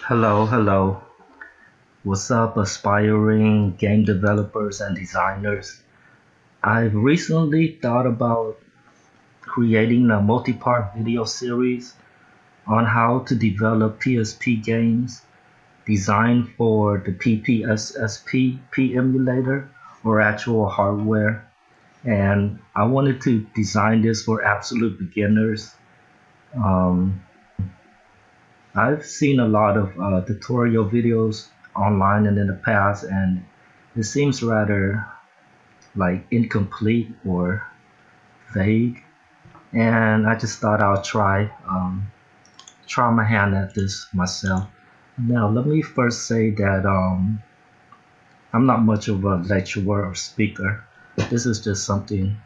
Hello, hello. What's up, aspiring game developers and designers? I've recently thought about creating a multi-part video series on how to develop PSP games designed for the PPSSP emulator or actual hardware. And I wanted to design this for absolute beginners. Um, I've seen a lot of tutorial videos online and in the past, and it seems rather like incomplete or vague. And I just thought I'll try my hand at this myself. Now, let me first say that I'm not much of a lecturer or speaker. This is just something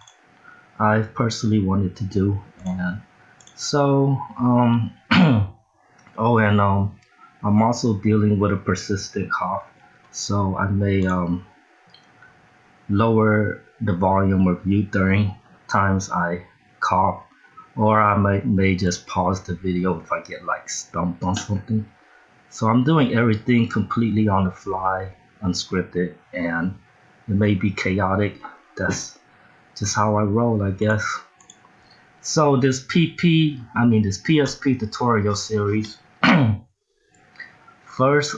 I personally wanted to do, and so oh, and I'm also dealing with a persistent cough, so I may lower the volume of mute during times I cough, or I may just pause the video if I get like stumped on something. So I'm doing everything completely on the fly, unscripted, and it may be chaotic. That's just how I roll, I guess. So this PSP tutorial series. First,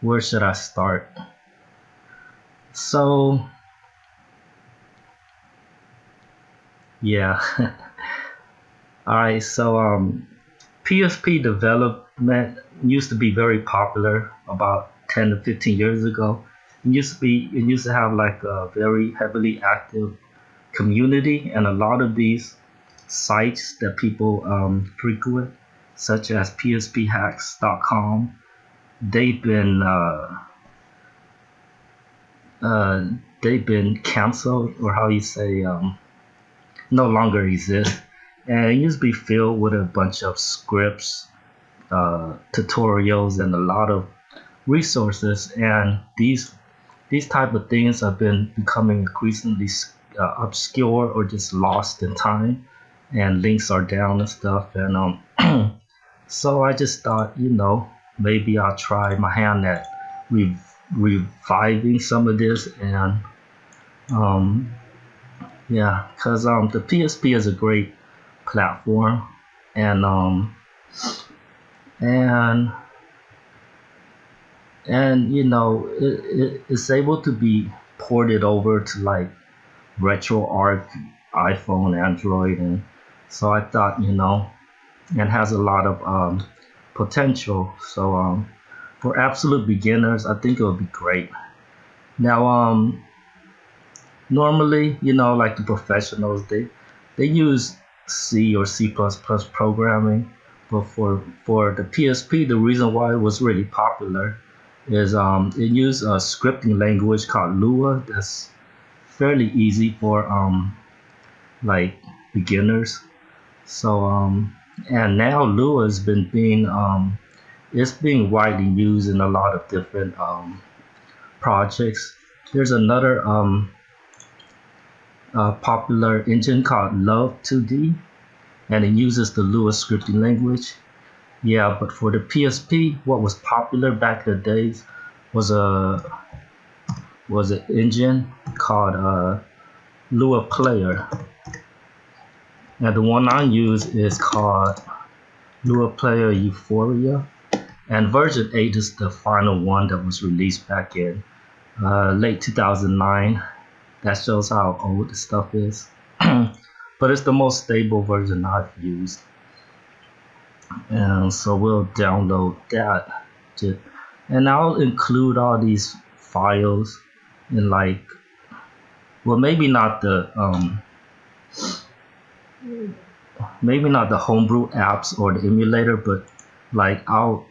where should I start? So, yeah. Alright, so PSP development used to be very popular about 10 to 15 years ago. It used to have like a very heavily active community, and a lot of these sites that people frequent, such as psphacks.com, they've been uh, uh, they've been canceled, or how you say, no longer exist. And it used to be filled with a bunch of scripts, tutorials, and a lot of resources. And these type of things have been becoming increasingly obscure or just lost in time, and links are down and stuff. And so I just thought, maybe I'll try my hand at re- reviving some of this. And um, yeah, because the PSP is a great platform, and and it's able to be ported over to like RetroArch, iPhone, Android, and so I thought, it has a lot of potential. So for absolute beginners, I think it would be great. Now, normally, like the professionals, they use C or C++ programming, but for the PSP, the reason why it was really popular is it used a scripting language called Lua that's fairly easy for like beginners. So and now Lua has been being it's being widely used in a lot of different projects. There's another popular engine called Love 2D, and it uses the Lua scripting language. Yeah, but for the PSP, what was popular back in the days was a was an engine called Lua Player, and the one I use is called Lua Player Euphoria, and version 8 is the final one that was released back in late 2009. That shows how old the stuff is. But it's the most stable version I've used. And so we'll download that. And I'll include all these files in like, well, maybe not the homebrew apps or the emulator, but like I'll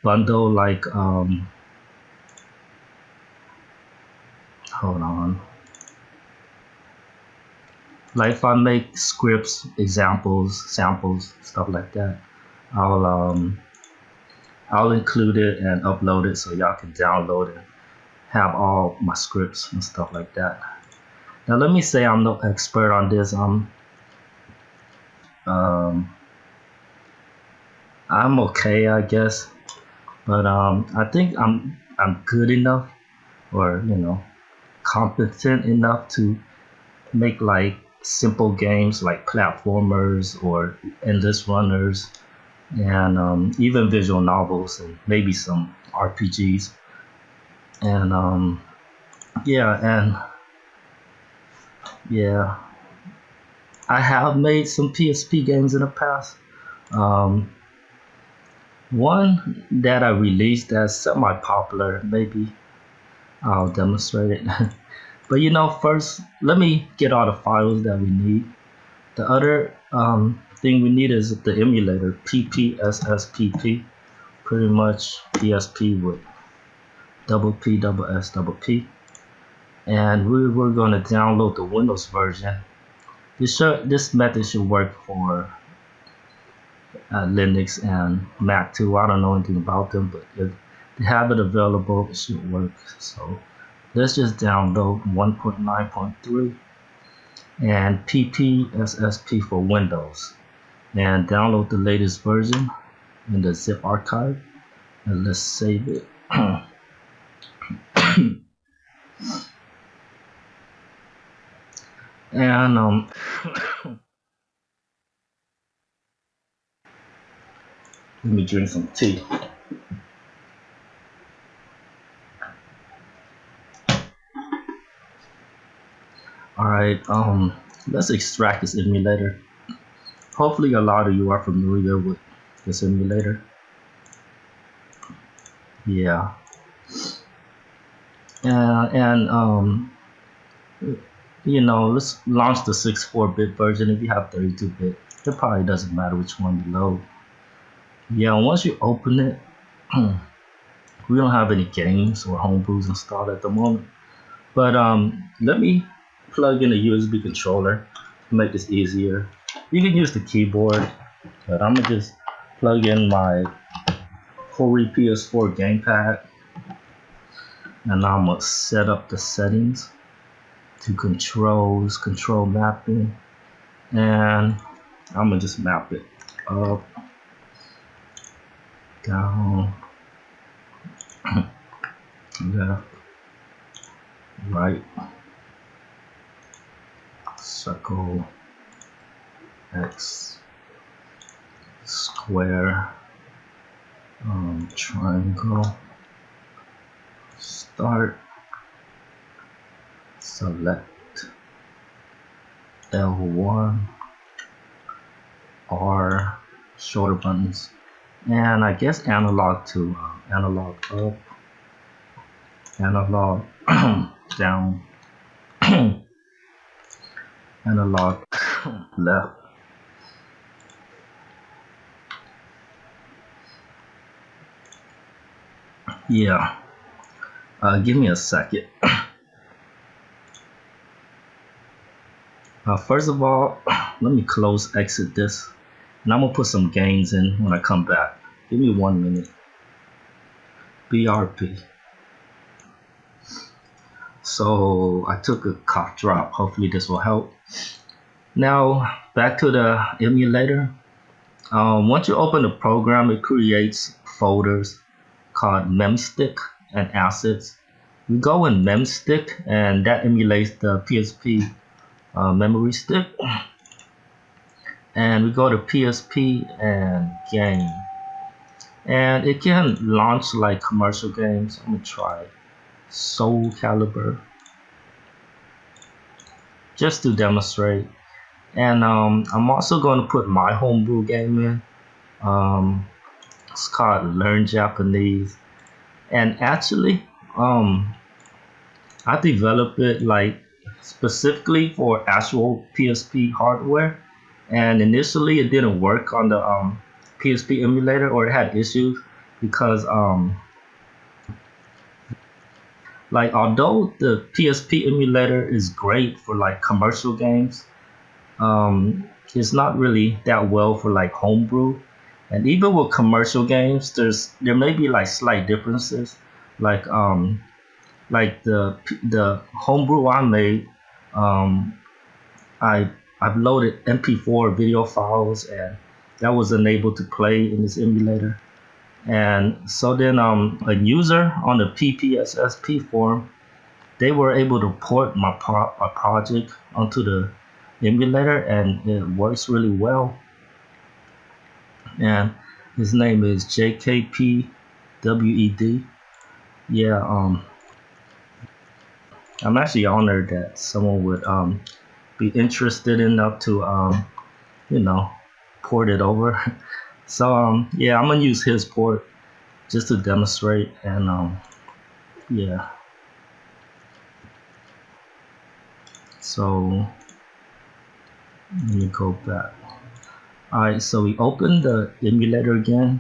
bundle like hold on. Like if I make scripts, examples, samples, stuff like that, I'll um I'll include it and upload it so y'all can download it, have all my scripts and stuff like that. Now let me say I'm no expert on this. Um I'm okay, I guess, but I think I'm good enough, or competent enough to make like simple games like platformers or endless runners, and even visual novels and maybe some RPGs. And and yeah, I have made some PSP games in the past. Um, One that I released that's semi-popular, maybe I'll demonstrate it. But first, let me get all the files that we need. The other thing we need is the emulator, PPSSPP, pretty much PSP with double P, double S, double P. And we're going to download the Windows version. This method should work for Linux and Mac too. I don't know anything about them, but if they have it available, it should work. So let's just download 1.9.3 and PPSSP for Windows, and download the latest version in the zip archive, and let's save it. And let me drink some tea. All right, let's extract this emulator. Hopefully a lot of you are familiar with this emulator. Yeah. And let's launch the 64-bit version. If you have 32-bit, it probably doesn't matter which one you load. Yeah, once you open it, we don't have any games or homebrews installed at the moment. But let me plug in a USB controller to make this easier. You can use the keyboard, but I'm gonna just plug in my Hori PS4 gamepad, and I'm gonna set up the settings to control mapping, and I'm gonna just map it up, down, left, right, circle, X, square, triangle, start, select, L1, R, shoulder buttons, and I guess analog to analog up, analog down, analog left. Yeah, give me a second. First of all, let me exit this, and I'm gonna put some gains in when I come back. Give me 1 minute. BRP. So I took a cough drop. Hopefully this will help. Now back to the emulator. Once you open the program, it creates folders called memstick and assets. We go in memstick, and that emulates the PSP memory stick. And we go to PSP and game, and it can launch like commercial games. I'm gonna try Soul Calibur just to demonstrate. And I'm also going to put my homebrew game in. It's called Learn Japanese, and actually I developed it like specifically for actual PSP hardware, and initially it didn't work on the PSP emulator, or it had issues because like although the PSP emulator is great for like commercial games, it's not really that well for like homebrew. And even with commercial games, there may be like slight differences. Like the homebrew I made, um, I I've loaded MP4 video files, and that was unable to play in this emulator. And so then a user on the PPSSP forum, they were able to port my project onto the emulator, and it works really well. And his name is JKPWED. Yeah, I'm actually honored that someone would be interested enough to you know, port it over. So yeah, I'm gonna use his port just to demonstrate, and yeah. So let me go back. All right, so we open the emulator again.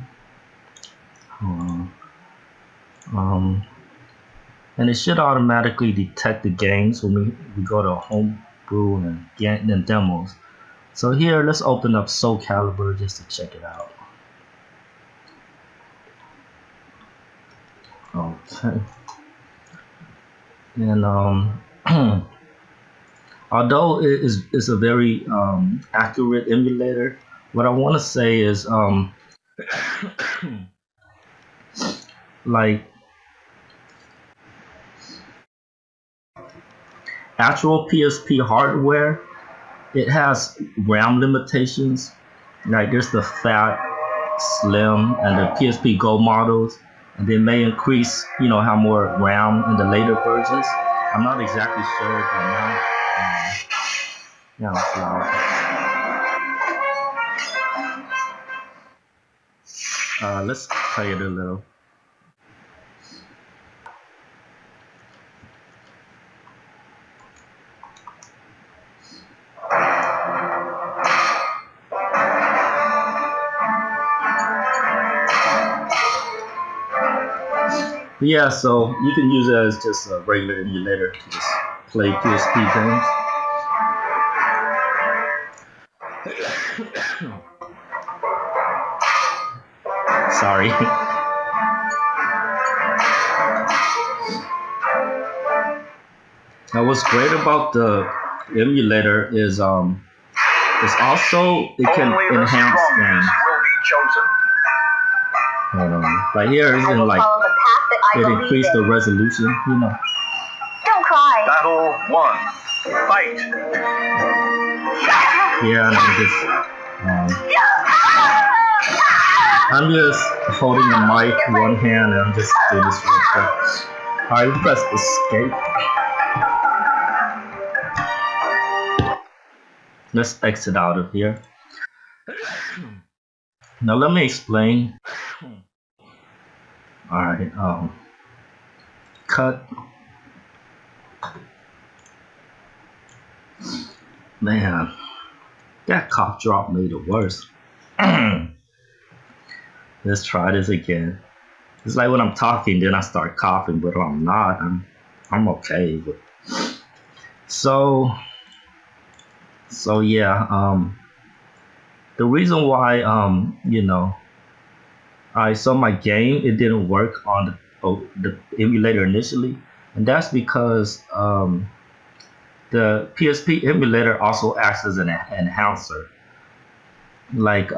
And it should automatically detect the games when we go to homebrew and demos. So here, let's open up Soul Calibur just to check it out. Okay. And although it's a very accurate emulator, what I want to say is like actual PSP hardware, it has RAM limitations. Like there's the fat, slim, and the PSP Go models, and they may increase, have more RAM in the later versions. I'm not exactly sure the amount. Yeah, it's loud. Let's play it a little. Yeah, so you can use it as just a regular emulator to just play PSP games. Sorry. Now, what's great about the emulator is it's also it can enhance games. Like here, it's in like it increased the resolution, Don't cry. Battle 1. Fight. Yeah, and I'm just holding the mic one hand, and I'm just doing this real quick. Alright, press escape. Let's exit out of here. Now let me explain. Alright, cut. Man, that cough drop made it worse. Let's try this again. It's like when I'm talking, then I start coughing, but I'm not. I'm okay. But so yeah. The reason why I saw my game, it didn't work on the emulator initially, and that's because the PSP emulator also acts as an enhancer. Like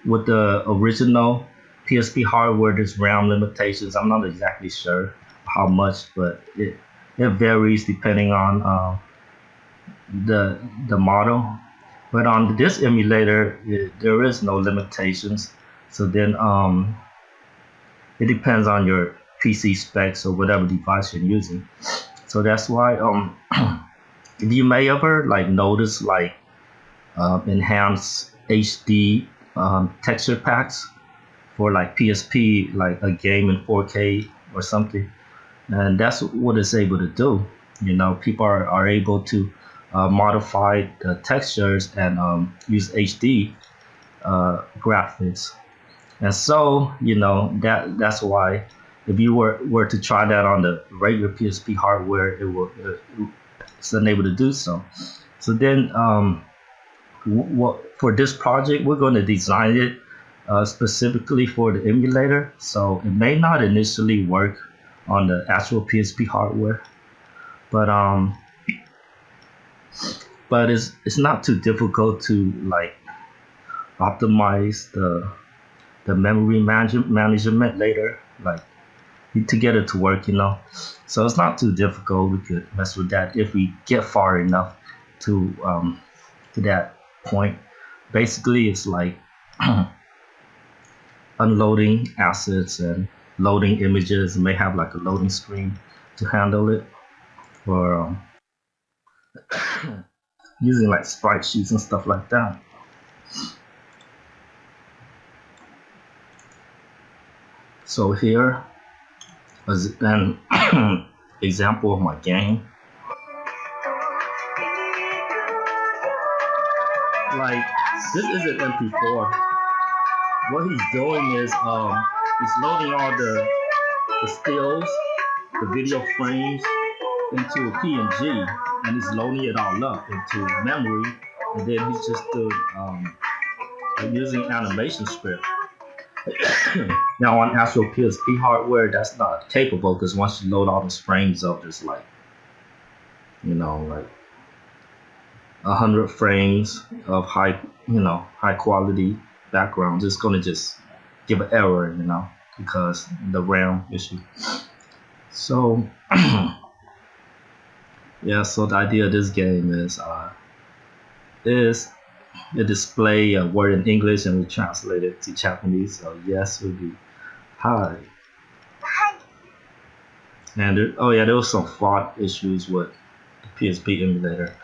with the original PSP hardware, there's RAM limitations. I'm not exactly sure how much, but it varies depending on the model. But on this emulator, there is no limitations. So then it depends on your PC specs or whatever device you're using. So that's why if you may ever like notice like enhanced HD texture packs for like PSP, like a game in 4K or something, and that's what it's able to do. People are able to modify the textures and use HD graphics, and so that's why if you were to try that on the regular PSP hardware, it's unable to do so. So then for this project, we're going to design it specifically for the emulator, so it may not initially work on the actual PSP hardware, but it's not too difficult to like optimize the memory management later, like to get it to work, you know. So it's not too difficult. We could mess with that if we get far enough to that point. Basically, it's like unloading assets and loading images. It may have like a loading screen to handle it, or using like sprite sheets and stuff like that. So here is an example of my game. Like, this is an MP4. What he's doing is he's loading all the stills, the video frames into a PNG, and he's loading it all up into memory, and then he's just using animation script. Now on actual PSP hardware, that's not capable, because once you load all those frames up, it's like, you know, like 100 frames of high quality backgrounds. It's gonna just give an error, you know, because the RAM issue. So yeah, so the idea of this game is it display a word in English and we translate it to Japanese. So yes would be hi. And there was some font issues with the PSP emulator,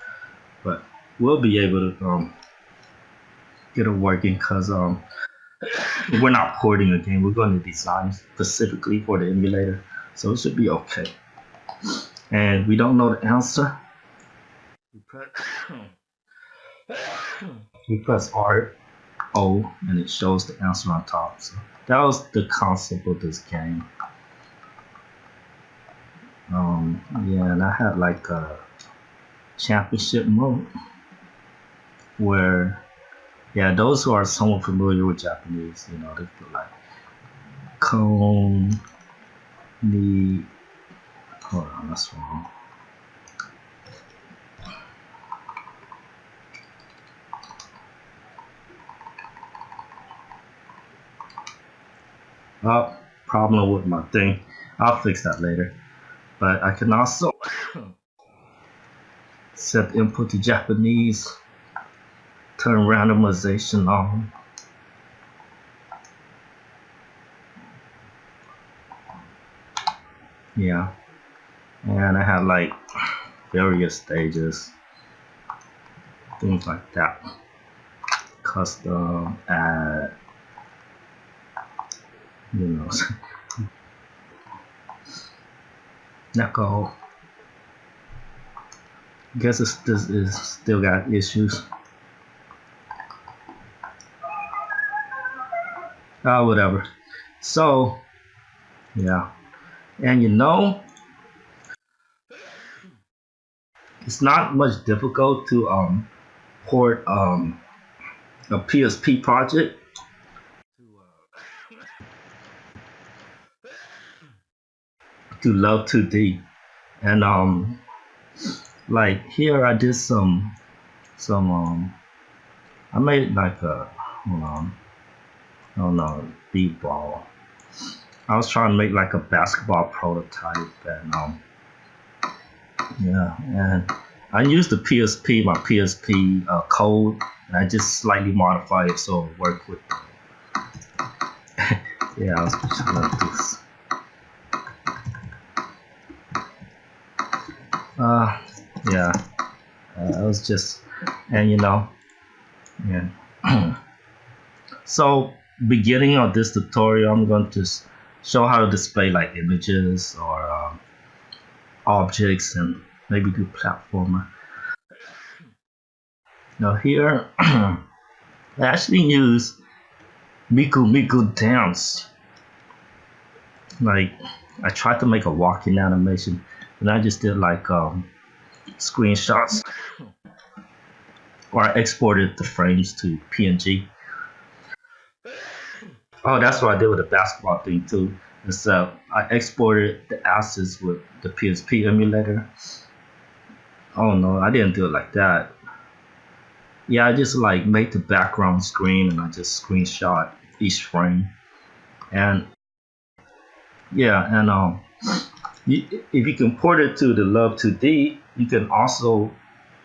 but we'll be able to get it working, because we're not porting a game. We're going to design specifically for the emulator, so it should be okay. And we don't know the answer. We press R-O and it shows the answer on top. So that was the concept of this game. Yeah, and I had like a championship mode where, yeah, those who are somewhat familiar with Japanese, you know, they feel like hold on, that's wrong. Problem with my thing. I'll fix that later. But I can also set the input to Japanese, turn randomization on. Yeah, and I had like various stages, things like that. Custom, add, you know. Neko. Guess this is still got issues. Whatever. So, yeah. And you know, it's not much difficult to port a PSP project to Love 2D. And like here I did some I made like a b-ball. I was trying to make like a basketball prototype, and yeah, and I used the PSP, my PSP code, and I just slightly modified it so it worked with yeah, I was trying to do this. Yeah, I was just, and you know, yeah. So beginning of this tutorial, I'm going to show how to display like images or objects, and maybe do platformer. Now here, I actually use Miku Dance. Like, I tried to make a walking animation, and I just did like screenshots, or I exported the frames to PNG. Oh, that's what I did with the basketball thing too. And so I exported the assets with the PSP emulator. Oh no, I didn't do it like that. Yeah, I just like make the background screen and I just screenshot each frame. And yeah, and if you can port it to the Love 2D, you can also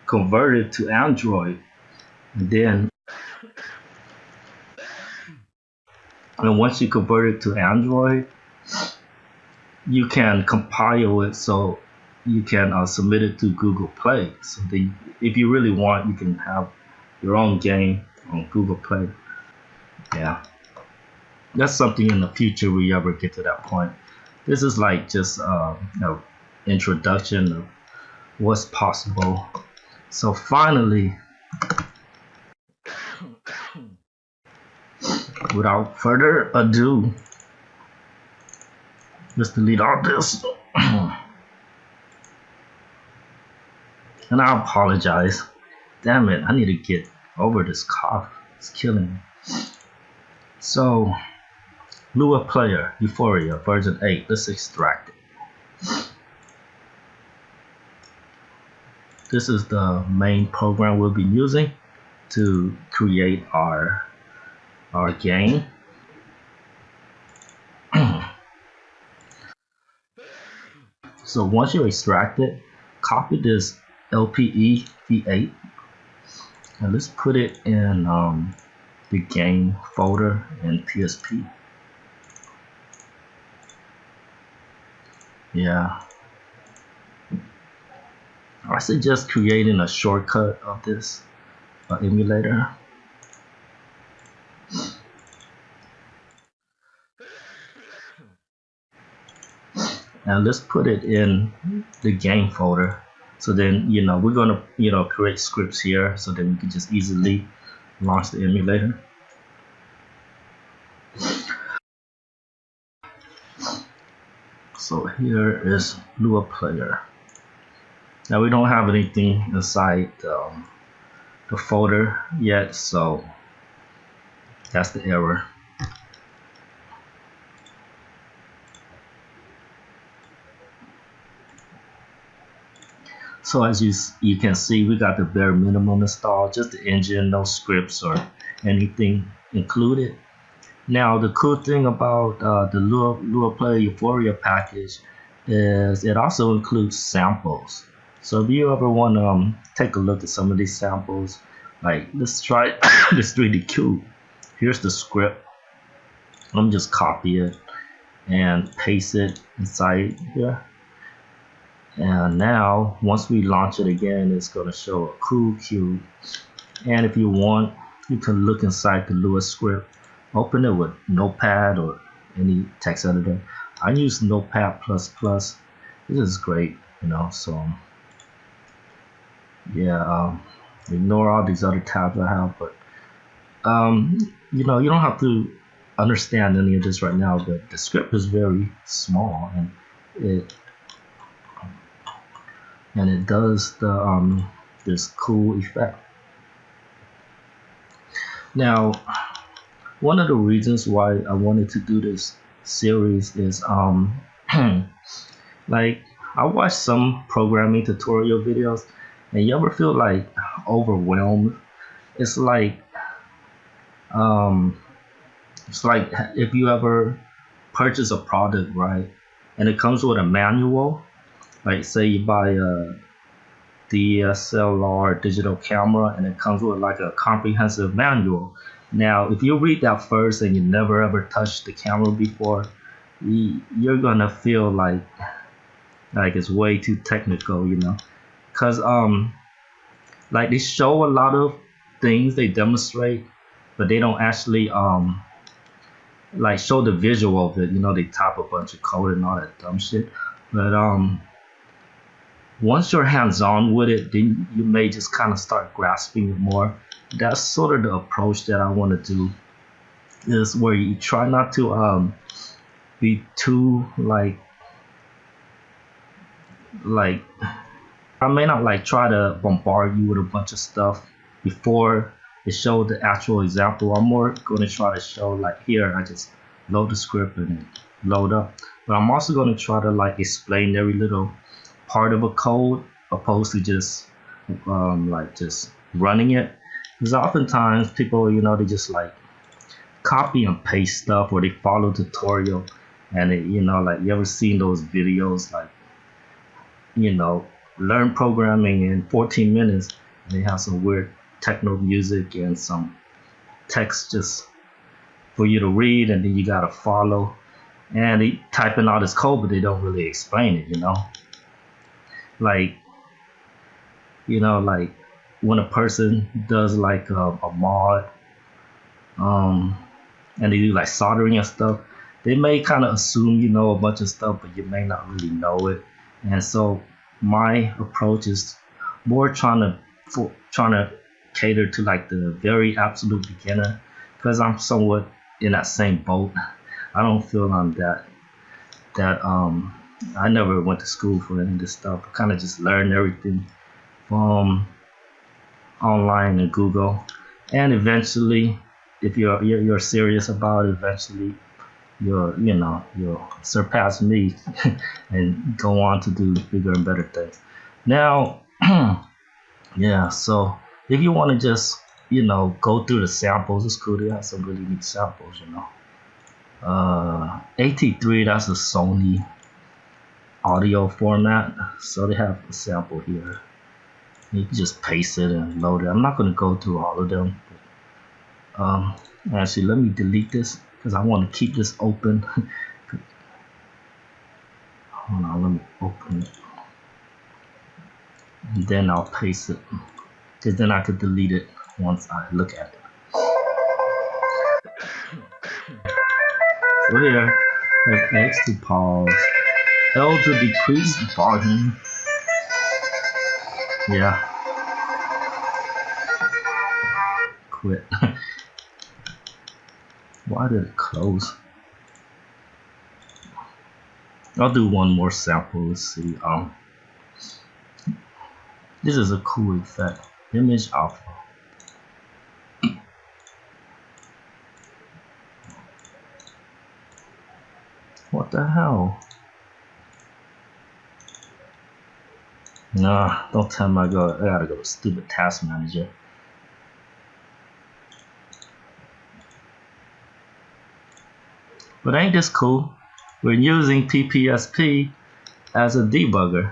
convert it to Android. And then, and once you convert it to Android, you can compile it so you can submit it to Google Play. So if you really want, you can have your own game on Google Play. Yeah, that's something in the future we ever get to that point. This is like just an introduction of what's possible. So finally, without further ado, just delete all this. And I apologize. Damn it, I need to get over this cough. It's killing me. So, Lua Player, Euphoria, version 8. Let's extract it. This is the main program we'll be using to create our game. So once you extract it, copy this LPE V8 and let's put it in the game folder in PSP. Yeah, I suggest creating a shortcut of this emulator. And let's put it in the game folder. So then, we're gonna, create scripts here so then we can just easily launch the emulator. So here is Lua Player. Now we don't have anything inside the folder yet, so that's the error. So as you can see, we got the bare minimum installed, just the engine, no scripts or anything included. Now the cool thing about the Lua Player Euphoria package is it also includes samples. So if you ever want to take a look at some of these samples, like let's try this 3D cube. Here's the script. Let me just copy it and paste it inside here. And now once we launch it again, it's going to show a cool cube. And if you want, you can look inside the Lua script, open it with Notepad or any text editor. I use Notepad++. This is great, so yeah, ignore all these other tabs I have, but you don't have to understand any of this right now, but the script is very small and it does this cool effect. Now, one of the reasons why I wanted to do this series is like I watch some programming tutorial videos, and you ever feel like overwhelmed? It's like if you ever purchase a product, right, and it comes with a manual. Like say you buy a DSLR digital camera and it comes with like a comprehensive manual. Now, if you read that first and you never ever touched the camera before, you're gonna feel like it's way too technical, because like they show a lot of things, they demonstrate, but they don't actually like show the visual of it. They type a bunch of code and all that dumb shit, but once you're hands-on with it, then you may just kind of start grasping it more. That's sort of the approach that I want to do, is where you try not to be too like I may not like try to bombard you with a bunch of stuff before it show the actual example. I'm more going to try to show like here I just load the script and load up, but I'm also going to try to like explain every little part of a code opposed to just just running it, Because oftentimes people, they just like copy and paste stuff, or they follow tutorial, and like you ever seen those videos like, learn programming in 14 minutes, and they have some weird techno music and some text just for you to read, and then you gotta follow, and they typing out this code, but they don't really explain it, like like when a person does like a mod, um and they do like soldering and stuff, they may kind of assume you know a bunch of stuff, but you may not really know it. And so my approach is more trying to cater to like the very absolute beginner, because I'm somewhat in that same boat. I don't feel I'm that I never went to school for any of this stuff. I kind of just learned everything from online and Google, and eventually, if you're serious about it, eventually you'll surpass me and go on to do bigger and better things. Now, yeah. So if you want to just go through the samples, it's cool. They have some really neat samples. AT3, that's a Sony audio format, so they have a sample here. You can just paste it and load it. I'm not going to go through all of them. Actually, let me delete this because I want to keep this open. Hold on, let me open it. And then I'll paste it, because then I could delete it once I look at it. So here, there's X to pause, L to decrease volume. Yeah. Quit. Why did it close? I'll do one more sample. Let's see. This is a cool effect. Image alpha. What the hell? Nah, don't tell me I gotta go to stupid task manager. But ain't this cool? We're using PPSP as a debugger.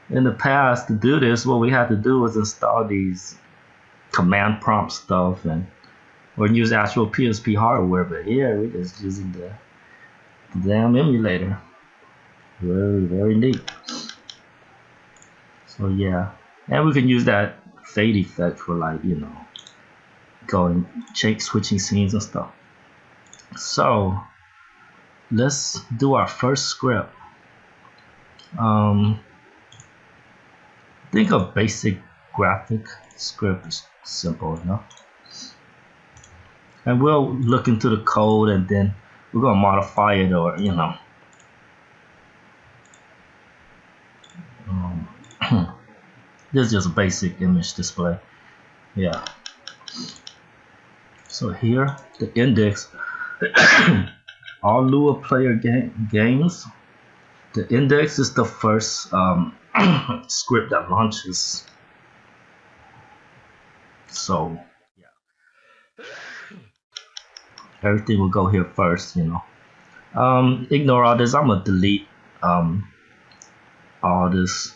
In the past, to do this, what we had to do was install these command prompt stuff or use actual PSP hardware. But here, we're just using the damn emulator. Very, very neat. So yeah, and we can use that fade effect for like going switching scenes and stuff. So let's do our first script. Think a basic graphic script is simple enough, and we'll look into the code and then we're gonna modify it, or this is just a basic image display. Yeah. So here, the index. All Lua player games, the index is the first script that launches. So yeah, everything will go here first. Ignore all this. I'm gonna delete all this,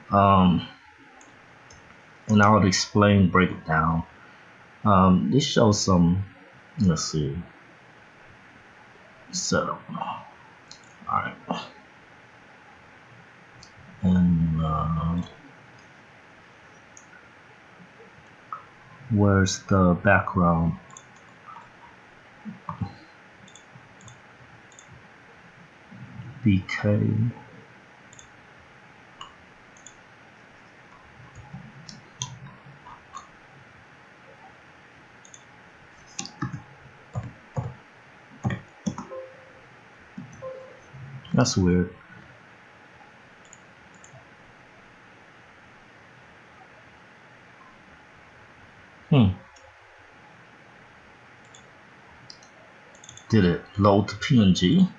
and I'll explain, break it down. This shows some. Let's see. Setup. All right. And where's the background? BK. That's weird. Did it load to PNG?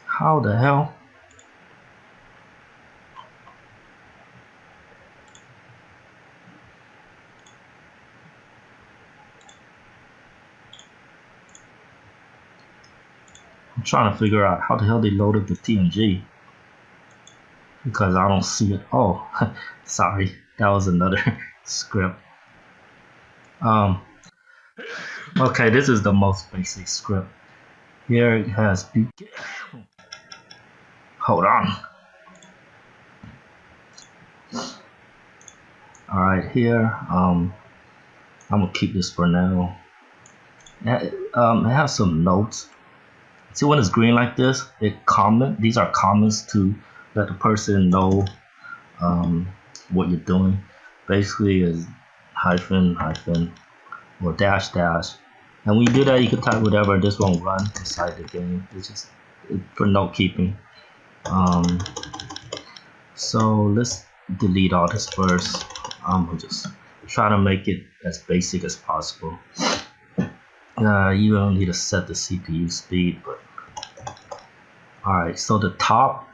How the hell? trying to figure out how the hell they loaded the TNG because I don't see it. Oh, sorry, that was another script. Okay, this is the most basic script. Here it has hold on. All right, here I'm gonna keep this for now. It has some notes. See, when it's green like this, these are comments to let the person know what you're doing. Basically is hyphen or dash dash, and when you do that you can type whatever. This won't run inside the game. It's just for note keeping. So let's delete all this first. I'm gonna just try to make it as basic as possible. You don't need to set the CPU speed, but alright, so the top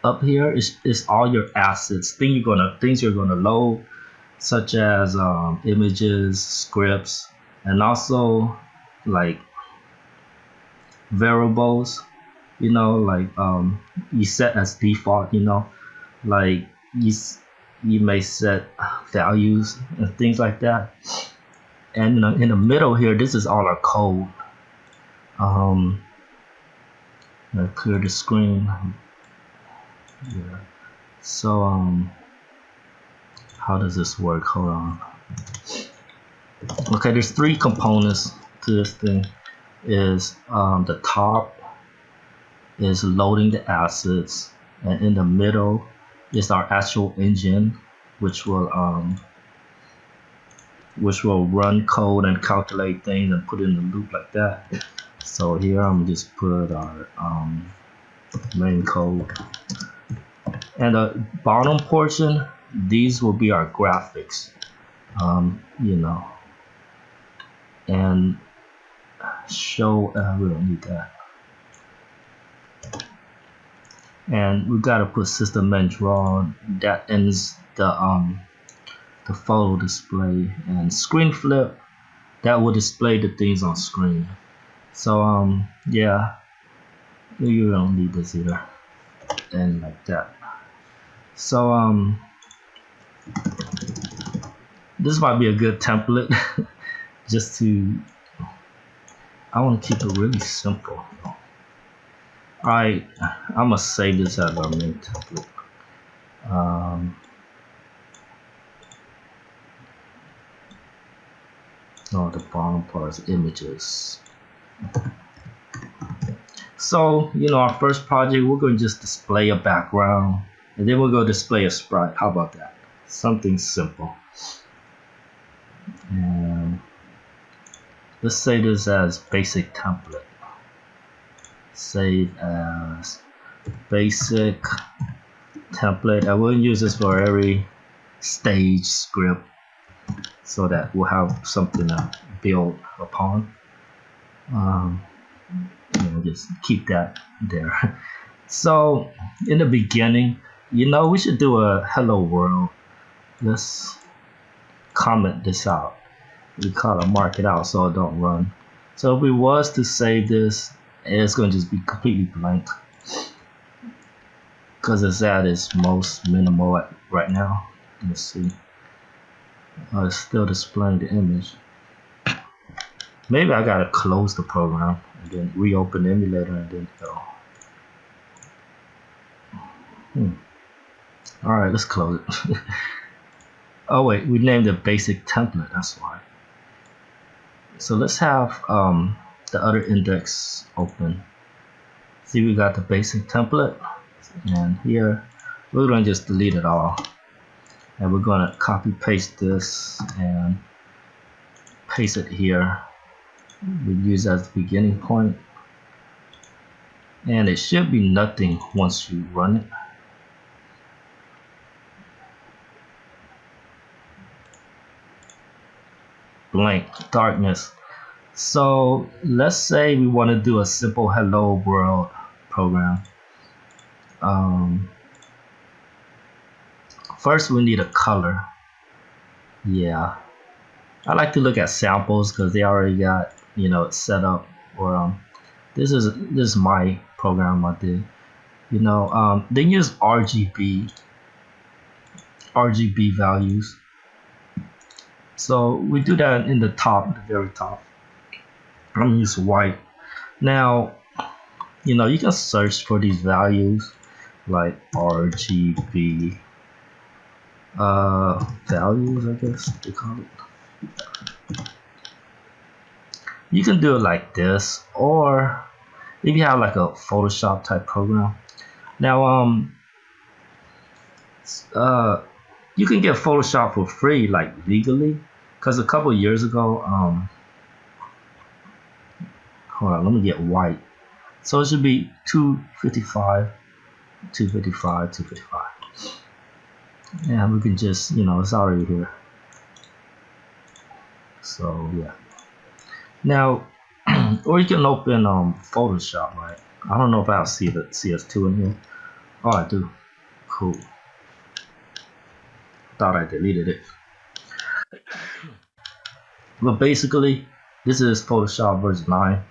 up here is all your assets, things you're gonna load, such as images, scripts, and also like variables, like you set as default, like you may set values and things like that. And in the middle here, this is all our code. I'll clear the screen. Yeah. So how does this work? Hold on. Okay, there's 3 components to this thing. Is the top is loading the assets, and in the middle is our actual engine, which will run code and calculate things and put it in the loop like that. So here I'm just put our main code, and the bottom portion, these will be our graphics, and show. We don't need that, and we gotta put system and draw. That ends the photo display, and screen flip, that will display the things on screen. So yeah, you don't need this either, and like that. So this might be a good template just to, I want to keep it really simple. Alright, I'm gonna save this as our main template. The bottom part is images. So, our first project, we're going to just display a background, and then we'll go display a sprite. How about that? Something simple. And let's save this as basic template. Save as basic template. I will use this for every stage script, so that we'll have something to build upon. Just keep that there. So in the beginning, we should do a hello world. Let's comment this out. We call it mark it out so it don't run. So if we was to save this, it's going to just be completely blank because it's at its most minimal right now. Let's see. It's still displaying the image. Maybe I gotta close the program and then reopen the emulator and then go. Alright, let's close it. Oh wait, we named it basic template, that's why. So let's have the other index open. See, we got the basic template, and here we're gonna just delete it all. And we're gonna copy paste this and paste it here. We use as the beginning point, and it should be nothing once you run it. Blank, darkness. So let's say we want to do a simple hello world program. First we need a color. Yeah, I like to look at samples because they already got it set up. Or This is my program I did. You know, they use RGB values. So we do that in the top, the very top. I'm gonna use white. Now, you know, you can search for these values like RGB values, I guess they call it. You can do it like this, or if you have like a Photoshop type program. Now, you can get Photoshop for free, like legally, because a couple years ago, hold on, let me get white. So it should be 255, 255, 255. And we can just, you know, it's already here. So yeah. Now, or you can open Photoshop, right? I don't know if I'll see the CS2 in here. Oh, I do. Cool. Thought I deleted it. But basically, this is Photoshop version 9.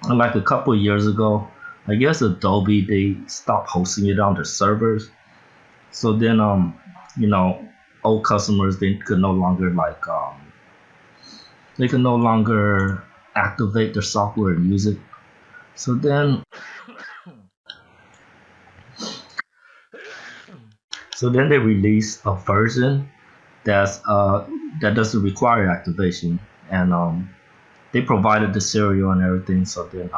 And like a couple of years ago, I guess Adobe, they stopped hosting it on their servers. So then, you know, old customers, they could no longer they could no longer activate their software and use it. So then they released a version that doesn't require activation, and they provided the serial and everything. So then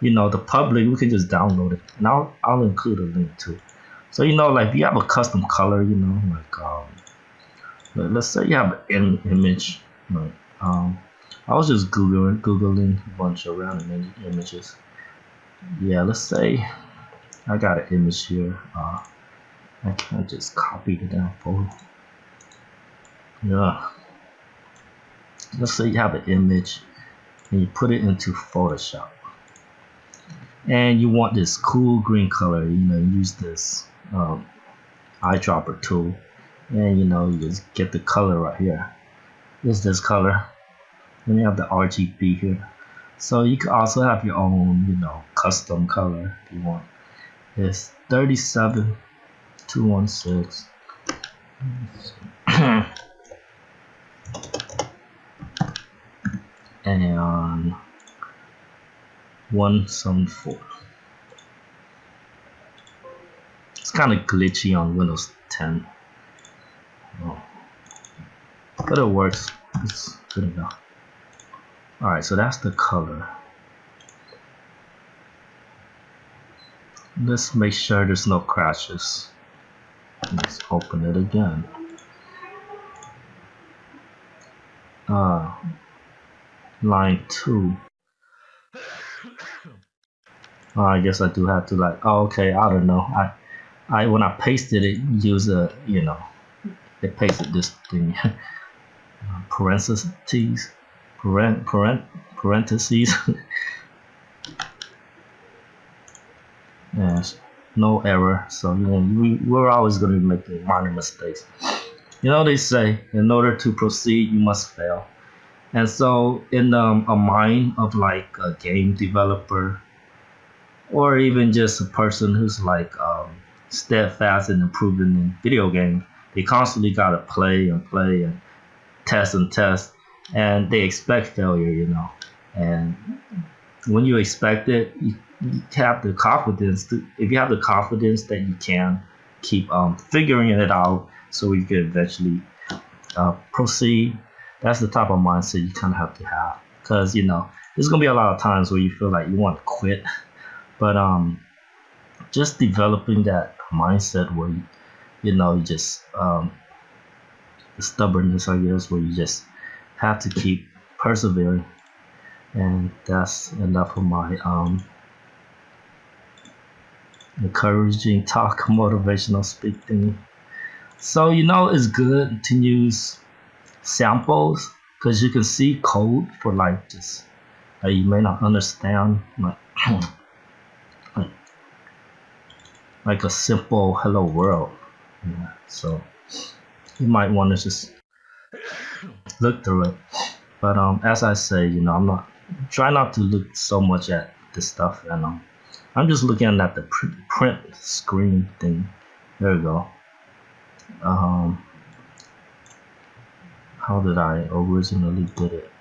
you know, the public, we can just download it, and I'll include a link too. So you know, like if you have a custom color, you know, like let's say you have an image, like I was just googling a bunch of random images. Yeah, let's say I got an image here. I can't just copy the damn photo. Yeah. Let's say you have an image and you put it into Photoshop. And you want this cool green color, you know, use this eyedropper tool. And you know, you just get the color right here. It's this color. Then you have the RGB here. So you can also have your own, you know, custom color if you want. It's 37216. And 174. It's kind of glitchy on Windows 10. Oh. But it works. It's good enough. Alright, so that's the color. Let's make sure there's no crashes. Let's open it again. Line 2. I guess I do have to like, oh, okay, I don't know. I when I pasted it, use a, you know, they pasted this thing, parentheses, parentheses. Yes, no error. So you know, we're always going to be making minor mistakes. You know, they say in order to proceed, you must fail. And so in a mind of like a game developer, or even just a person who's like steadfast in improving in video games, they constantly gotta play and play and test, and they expect failure, you know. And when you expect it, you have the confidence. If you have the confidence that you can keep figuring it out, so you can eventually proceed. That's the type of mindset you kind of have to have, because you know there's gonna be a lot of times where you feel like you want to quit, but just developing that mindset where you know you just the stubbornness, I guess, where you just have to keep persevering, and that's enough of my encouraging talk, motivational speaking. So you know it's good to use samples because you can see code for like just you may not understand like a simple hello world. Yeah, so you might want to just look through it. But as I say, you know, I'm not try not to look so much at this stuff, and I'm just looking at the print screen thing. There we go. How did I originally did it?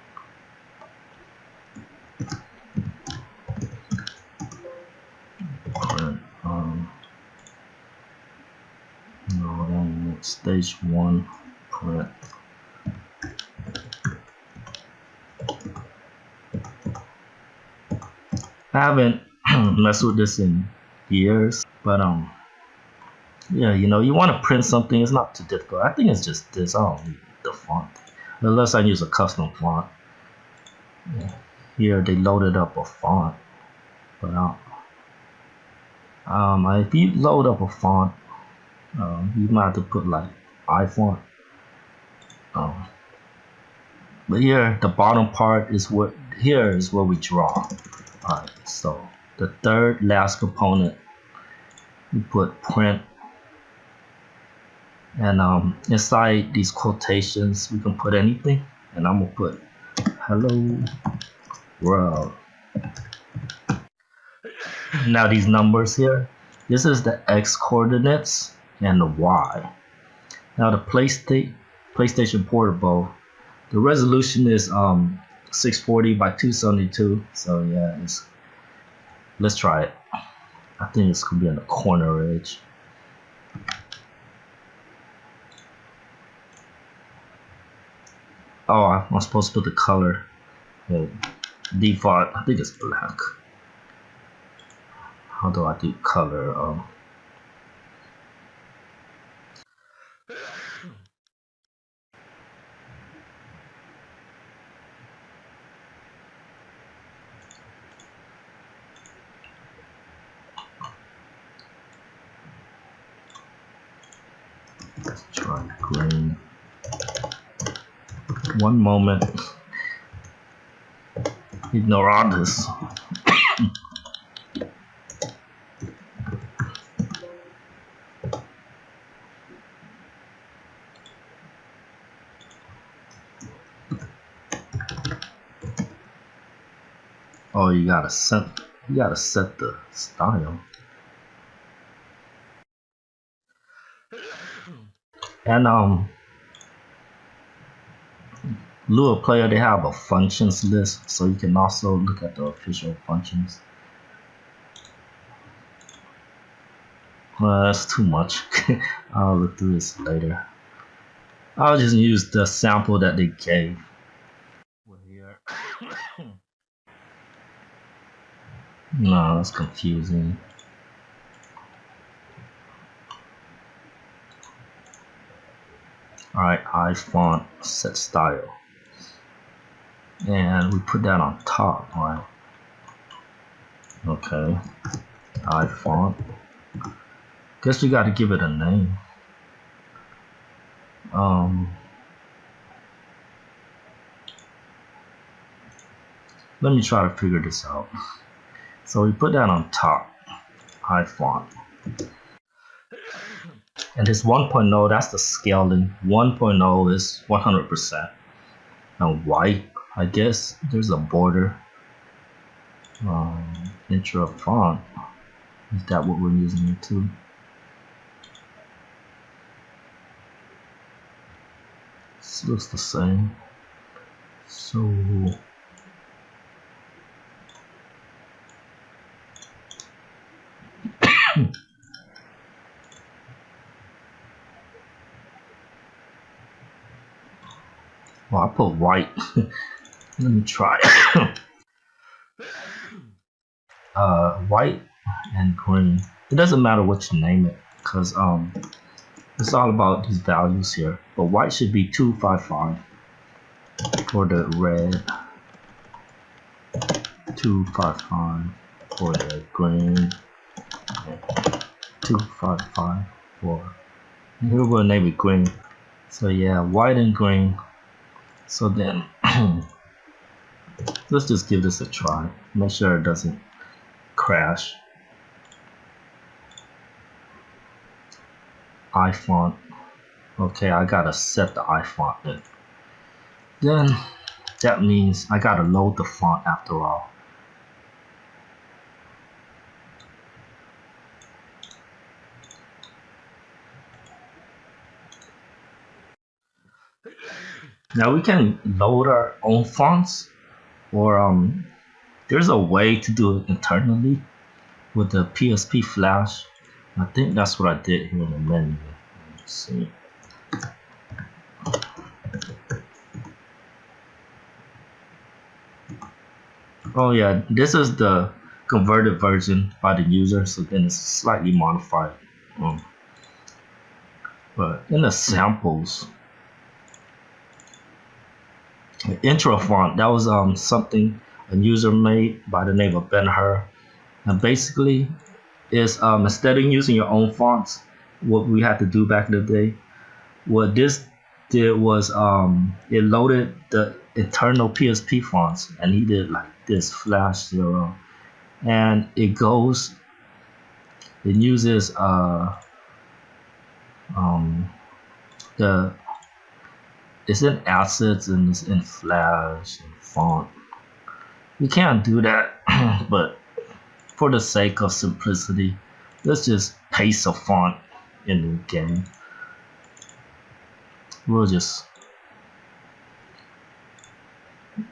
Print, no, then stage 1 print. I haven't messed with this in years, but yeah, you know, you want to print something, it's not too difficult. I think it's just this. I don't need the font unless I use a custom font. Yeah. Here they loaded up a font, but if you load up a font, you might have to put like iFont. But here the bottom part is what here is where we draw. Alright, so the third last component, we put print, and inside these quotations we can put anything, and I'm gonna put hello world. Now these numbers here, this is the X coordinates and the Y. Now the PlayStation Portable, the resolution is 640 by 272. So yeah, let's try it. I think it's gonna be on the corner edge. Oh, I'm supposed to put the color. Default, I think it's black. How do I do color? Let's try green. One moment. Ignore all this. Oh, you gotta set the style. And Lua Player, they have a functions list, so you can also look at the official functions. That's too much. I'll look through this later. I'll just use the sample that they gave. Here. No, that's confusing. Alright, iFont set style. And we put that on top, right? Okay. iFont. Guess we gotta give it a name. Let me try to figure this out. So we put that on top, iFont. And this 1.0, that's the scaling. 1.0 is 100%. Now white, I guess there's a border. Intro font, is that what we're using it to? This looks the same. So well, I put white. Let me try. White and green. It doesn't matter what you name it, because it's all about these values here. But white should be 255 for the red, 255 for the green, 255 for. Here we'll name it green. So yeah, white and green. So then let's just give this a try. Make sure it doesn't crash. iFont. Okay, I gotta set the iFont then. That means I gotta load the font after all. Now we can load our own fonts, or there's a way to do it internally with the PSP Flash. I think that's what I did here in the menu. Let's see. Oh yeah, this is the converted version by the user, so then it's slightly modified. But in the samples, the intro font, that was something a user made by the name of Ben-Hur. And basically is instead of using your own fonts, what we had to do back in the day, what this did was it loaded the internal PSP fonts, and he did like this Flash 0, and it uses it's in assets and it's in Flash and font. You can't do that, but for the sake of simplicity, let's just paste a font in the game. We'll just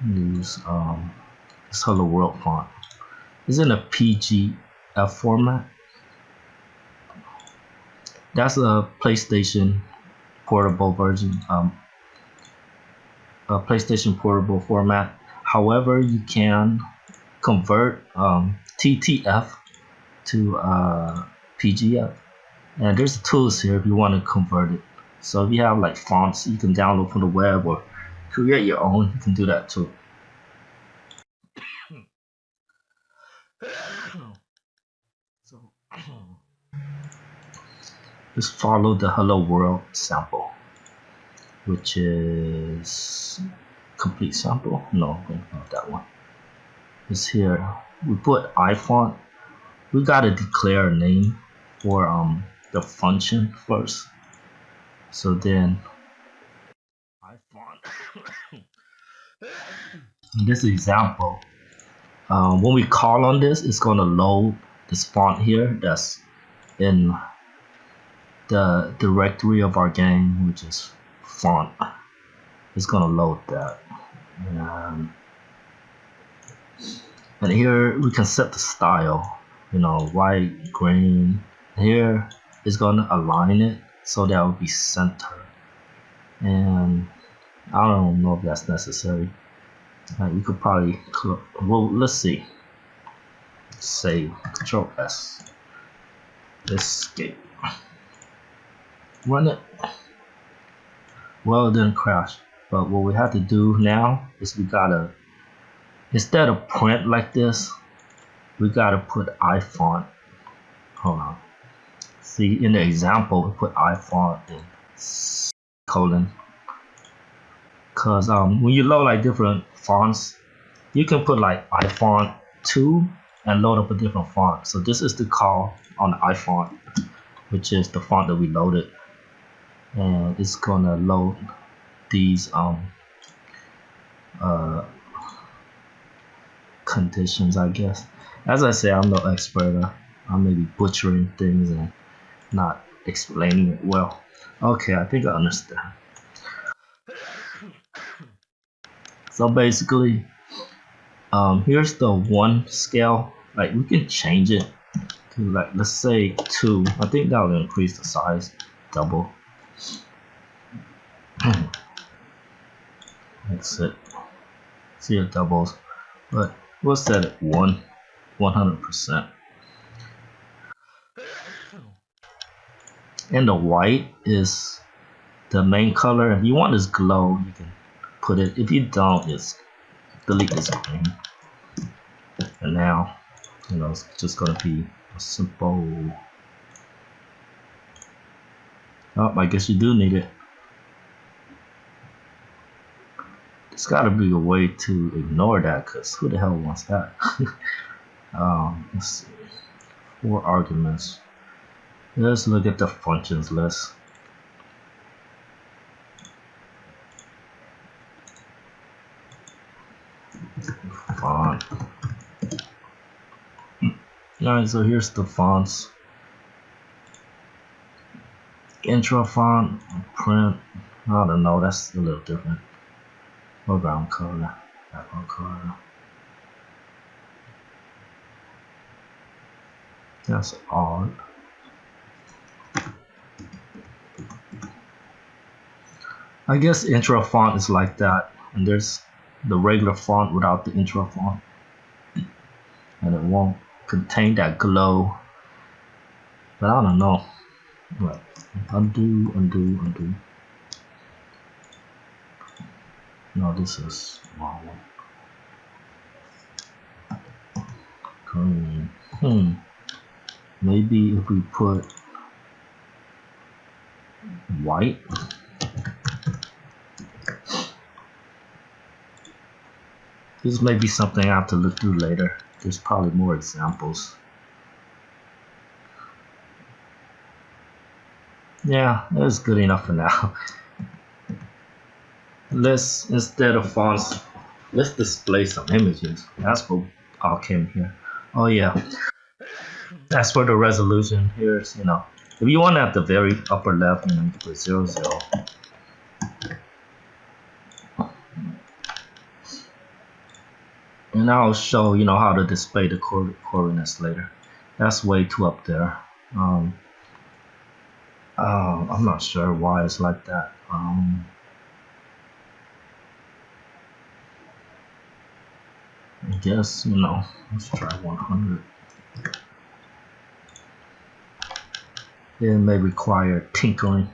use this Hello World font. It's in a PGF format. That's a PlayStation portable version, a PlayStation portable format. However, you can convert TTF to PGF, and there's tools here if you want to convert it. So if you have like fonts you can download from the web or create your own, you can do that too. So just follow the Hello World sample, which is complete sample. No, not that one. It's here. We put ifont. We gotta declare a name for the function first. So then ifont. In this example, when we call on this, it's gonna load this font here that's in the directory of our game, which is font. It's gonna load that. And here we can set the style, white, green. Here is gonna align it so that will be center. And I don't know if that's necessary. You could probably, well, let's see. Save, Control S, escape, run it. Well, it didn't crash. But what we have to do now is we gotta, instead of print like this, we gotta put ifont. Hold on. See, in the example, we put ifont in colon. Cause when you load like different fonts, you can put like ifont 2 and load up a different font. So this is the call on the ifont, which is the font that we loaded, and it's gonna load these conditions, I guess. As I say, I'm no expert. I may be butchering things and not explaining it well. Okay, I think I understand. So basically, here's the 1 scale. Like we can change it to like, let's say 2. I think that will increase the size double. That's it. See, it doubles, but we'll set it 100%. And the white is the main color. If you want this glow, you can put it. If you don't, just delete this green. And now, it's just gonna be a simple. Oh, I guess you do need it. There's gotta be a way to ignore that, because who the hell wants that? Let's see. 4 arguments. Let's look at the functions list. Alright, so here's the fonts. Intro font, print. I don't know, that's a little different. Foreground color, background color. That's odd. I guess intro font is like that, and there's the regular font without the intro font, and it won't contain that glow. But I don't know. Right. Undo, undo, undo. No, this is wrong one. Green. Maybe if we put white. This may be something I have to look through later. There's probably more examples. Yeah, that's good enough for now. Let's, instead of fonts, let's display some images. That's what all came here. Oh yeah. As for the resolution, here's, you know, if you want at the very upper left, you know, you can put 00. And I'll show, you know, how to display the coordinates later. That's way too up there. I'm not sure why it's like that. I guess, you know, let's try 100. It may require tinkering.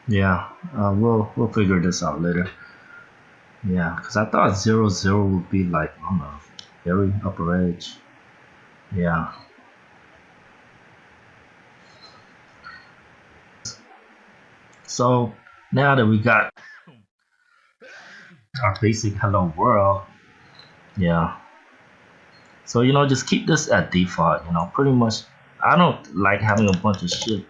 Yeah, we'll figure this out later. Yeah, because I thought 00 would be like on the very upper edge. Yeah. So now that we got our basic hello world, yeah. So, you know, just keep this at default, you know, pretty much. I don't like having a bunch of shit.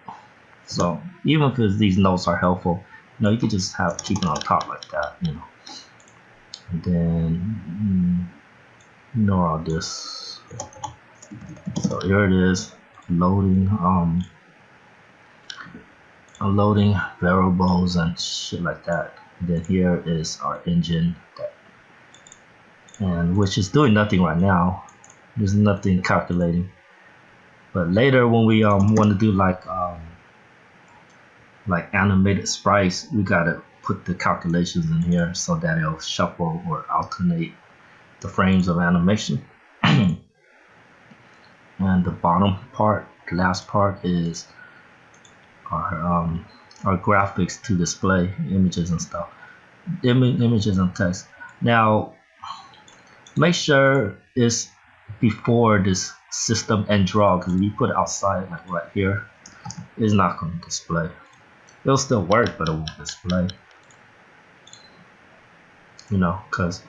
So even if these notes are helpful, you know, you could just keep it on top like that, you know. And then ignore all this. So here it is, loading, unloading variables and shit like that. And then here is our engine, and which is doing nothing right now. There's nothing calculating. But later when we want to do like animated sprites, we gotta put the calculations in here so that it'll shuffle or alternate the frames of animation. And the bottom part, the last part, is our graphics to display images and stuff, images and text. Now make sure it's before this system and draw, because if you put it outside like right here, it's not going to display. It'll still work, but it won't display, you know, because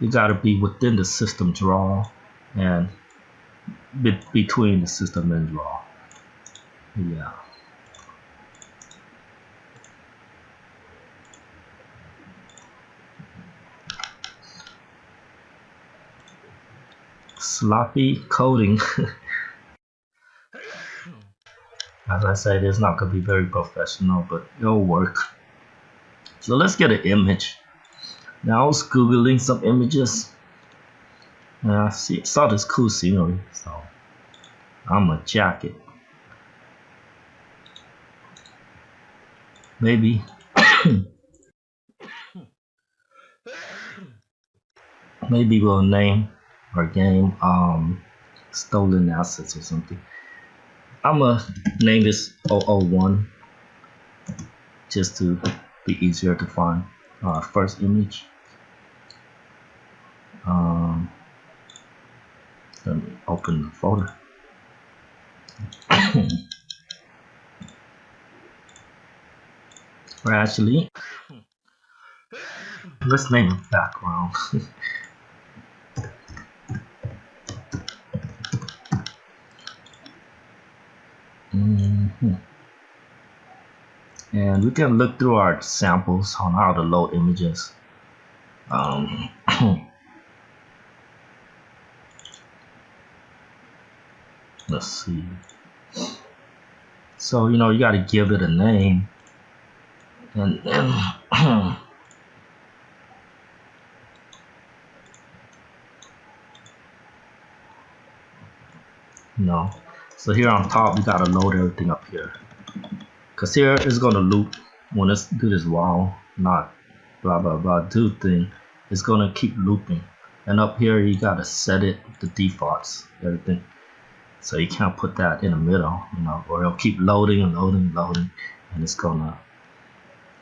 you got to be within the system draw and between the system and draw. Yeah. Sloppy coding. As I said, it's not going to be very professional, but it'll work. So let's get an image. Now I was googling some images, and I saw this cool scenery, so I'm gonna jack it. Maybe maybe we'll name our game Stolen Assets or something. I'm gonna name this 001 just to be easier to find. First image. Let me open the folder. Or actually, let's name it background. And we can look through our samples on how to load images. Let's see. So you got to give it a name, and so here on top we got to load everything up here, because here it's going to loop when it's do this while not blah blah blah do thing. It's going to keep looping, and up here you got to set it the defaults, everything, so you can't put that in the middle, or it'll keep loading and loading and loading, and it's gonna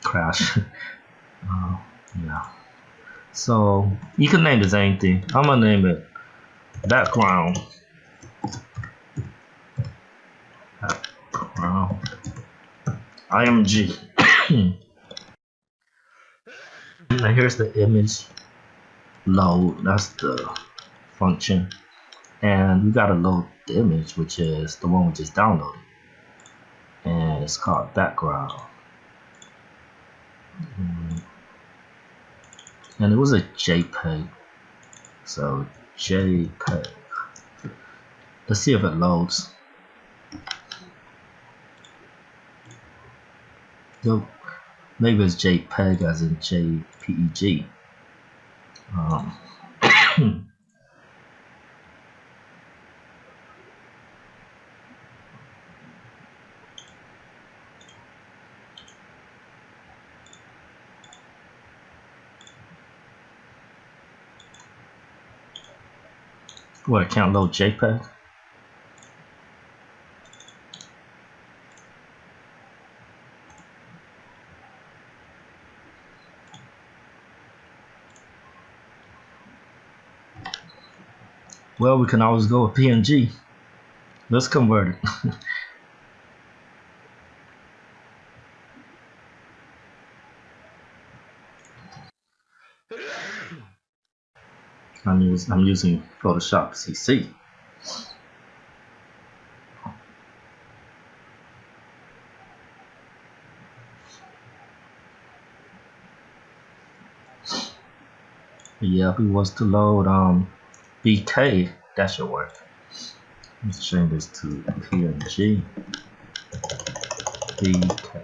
crash. Yeah, so you can name this anything. I'm gonna name it background img. Now here's the image load, that's the function, and we gotta load the image, which is the one we just downloaded, and it's called background. And it was a JPEG, so JPEG. Let's see if it loads. Nope. Maybe it's JPEG as in JPEG. What, I can't load JPEG? Well, we can always go with PNG. Let's convert it. I'm using Photoshop CC. Yeah, if it was to load BK, that should work. Let's change this to PNG. BK.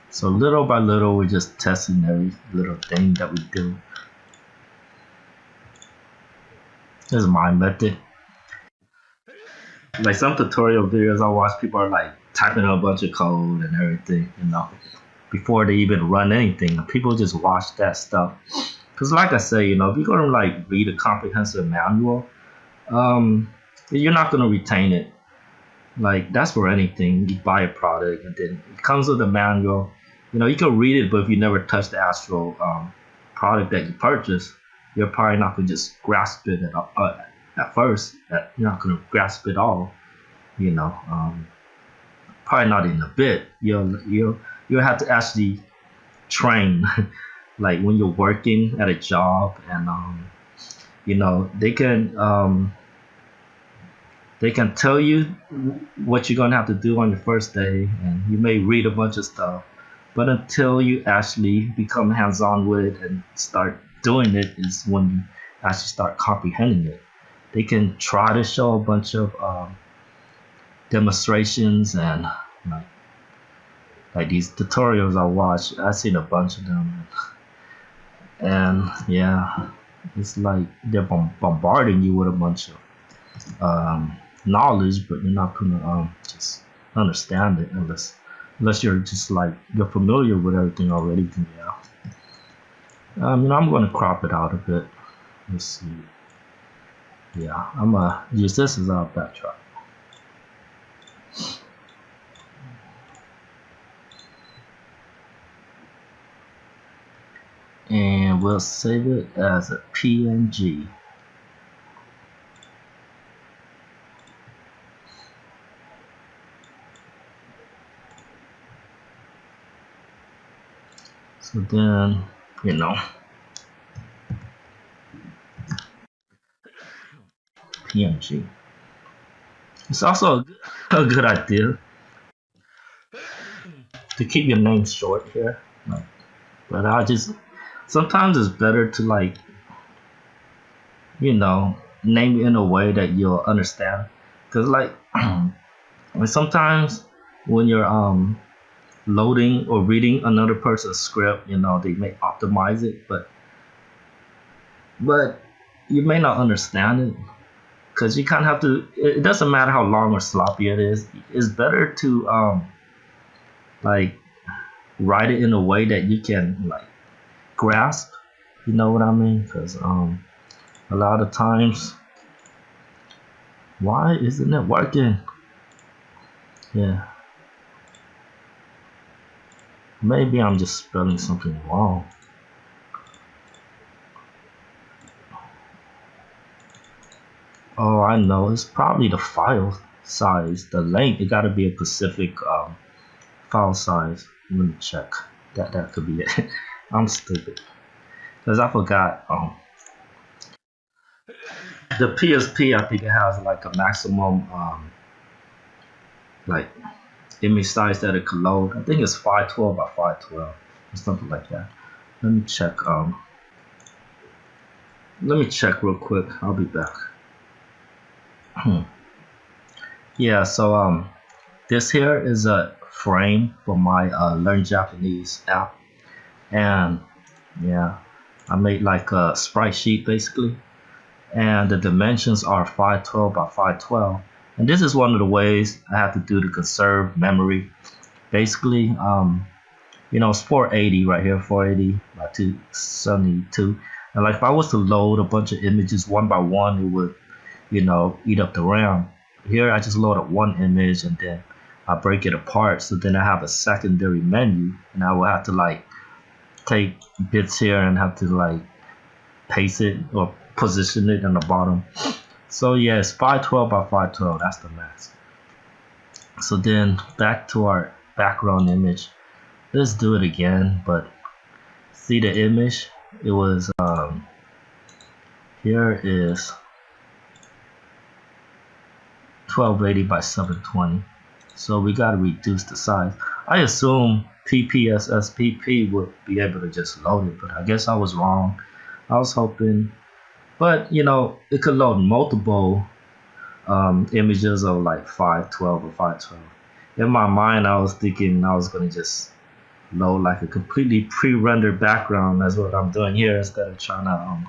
So little by little, we're just testing every little thing that we do. This is my method. Like some tutorial videos I watch, people are like typing a bunch of code and everything, before they even run anything. People just watch that stuff. Because like I say, if you're going to like read a comprehensive manual, you're not going to retain it. Like that's for anything. You buy a product and then it comes with a manual. You can read it, but if you never touch the actual product that you purchase, you're probably not going to just grasp it at first. You're not going to grasp it all. Probably not in a bit. You'll have to actually train. Like when you're working at a job, and they can tell you what you're gonna have to do on your first day, and you may read a bunch of stuff, but until you actually become hands-on with it and start doing it is when you actually start comprehending it. They can try to show a bunch of demonstrations and like these tutorials I watch. I've seen a bunch of them, and yeah, it's like they're bombarding you with a bunch of knowledge, but you're not gonna just understand it unless you're just like you're familiar with everything already. Then yeah, I'm gonna crop it out a bit. Let's see. Yeah, I'm gonna use this as our backdrop. And we'll save it as a PNG. So then, PNG. It's also a good idea to keep your name short here. Like, but I just sometimes it's better to like name it in a way that you'll understand. Cause like sometimes when you're loading or reading another person's script, they may optimize it, but you may not understand it because you kind of have to. It doesn't matter how long or sloppy it is. It's better to like write it in a way that you can like grasp. You know what I mean? Because a lot of times, why isn't it working? Yeah, maybe I'm just spelling something wrong. Oh, I know. It's probably the file size, the length. It got to be a specific file size. Let me check. That could be it. I'm stupid because I forgot. The PSP, I think it has like a maximum like image size that it could load. I think it's 512 by 512 or something like that. Let me check. Let me check real quick. I'll be back. Yeah. So this here is a frame for my Learn Japanese app, and yeah, I made like a sprite sheet basically, and the dimensions are 512 by 512. And this is one of the ways I have to do to conserve memory. Basically, it's 480 right here, 480 by 272. And like if I was to load a bunch of images one by one, it would, eat up the RAM. Here I just load up one image and then I break it apart. So then I have a secondary menu, and I will have to like take bits here and have to like paste it or position it in the bottom. So yeah, it's 512 by 512. That's the max. So then back to our background image. Let's do it again, but see the image. It was here is 1280 by 720. So we got to reduce the size. I assume PPSSPP would be able to just load it, but I guess I was wrong. I was hoping, but it could load multiple images of like 512 or 512. In my mind, I was thinking I was gonna just load like a completely pre-rendered background. That's what I'm doing here instead of trying to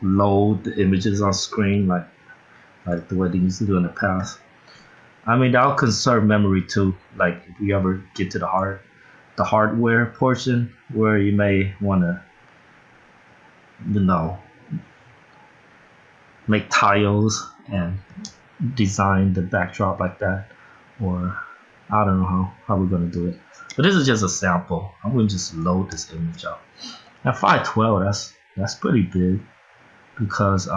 load the images on screen like the way they used to do in the past. I mean, that'll conserve memory too. Like if you ever get to the hardware portion where you may want to, make tiles and design the backdrop like that, or I don't know how we're gonna do it. But this is just a sample. I'm gonna just load this image up. At 512, that's pretty big because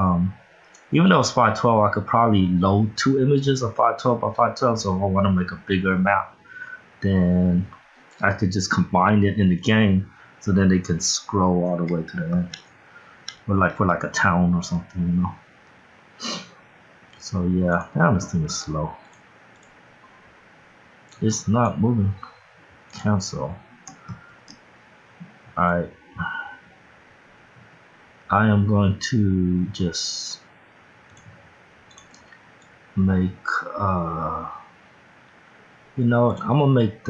even though it's 512, I could probably load two images of 512 by 512. So if I want to make a bigger map, then I could just combine it in the game, so then they can scroll all the way to the end, or like for like a town or something, So yeah, now this thing is slow. It's not moving. Cancel. Alright. I am going to just make I'm gonna make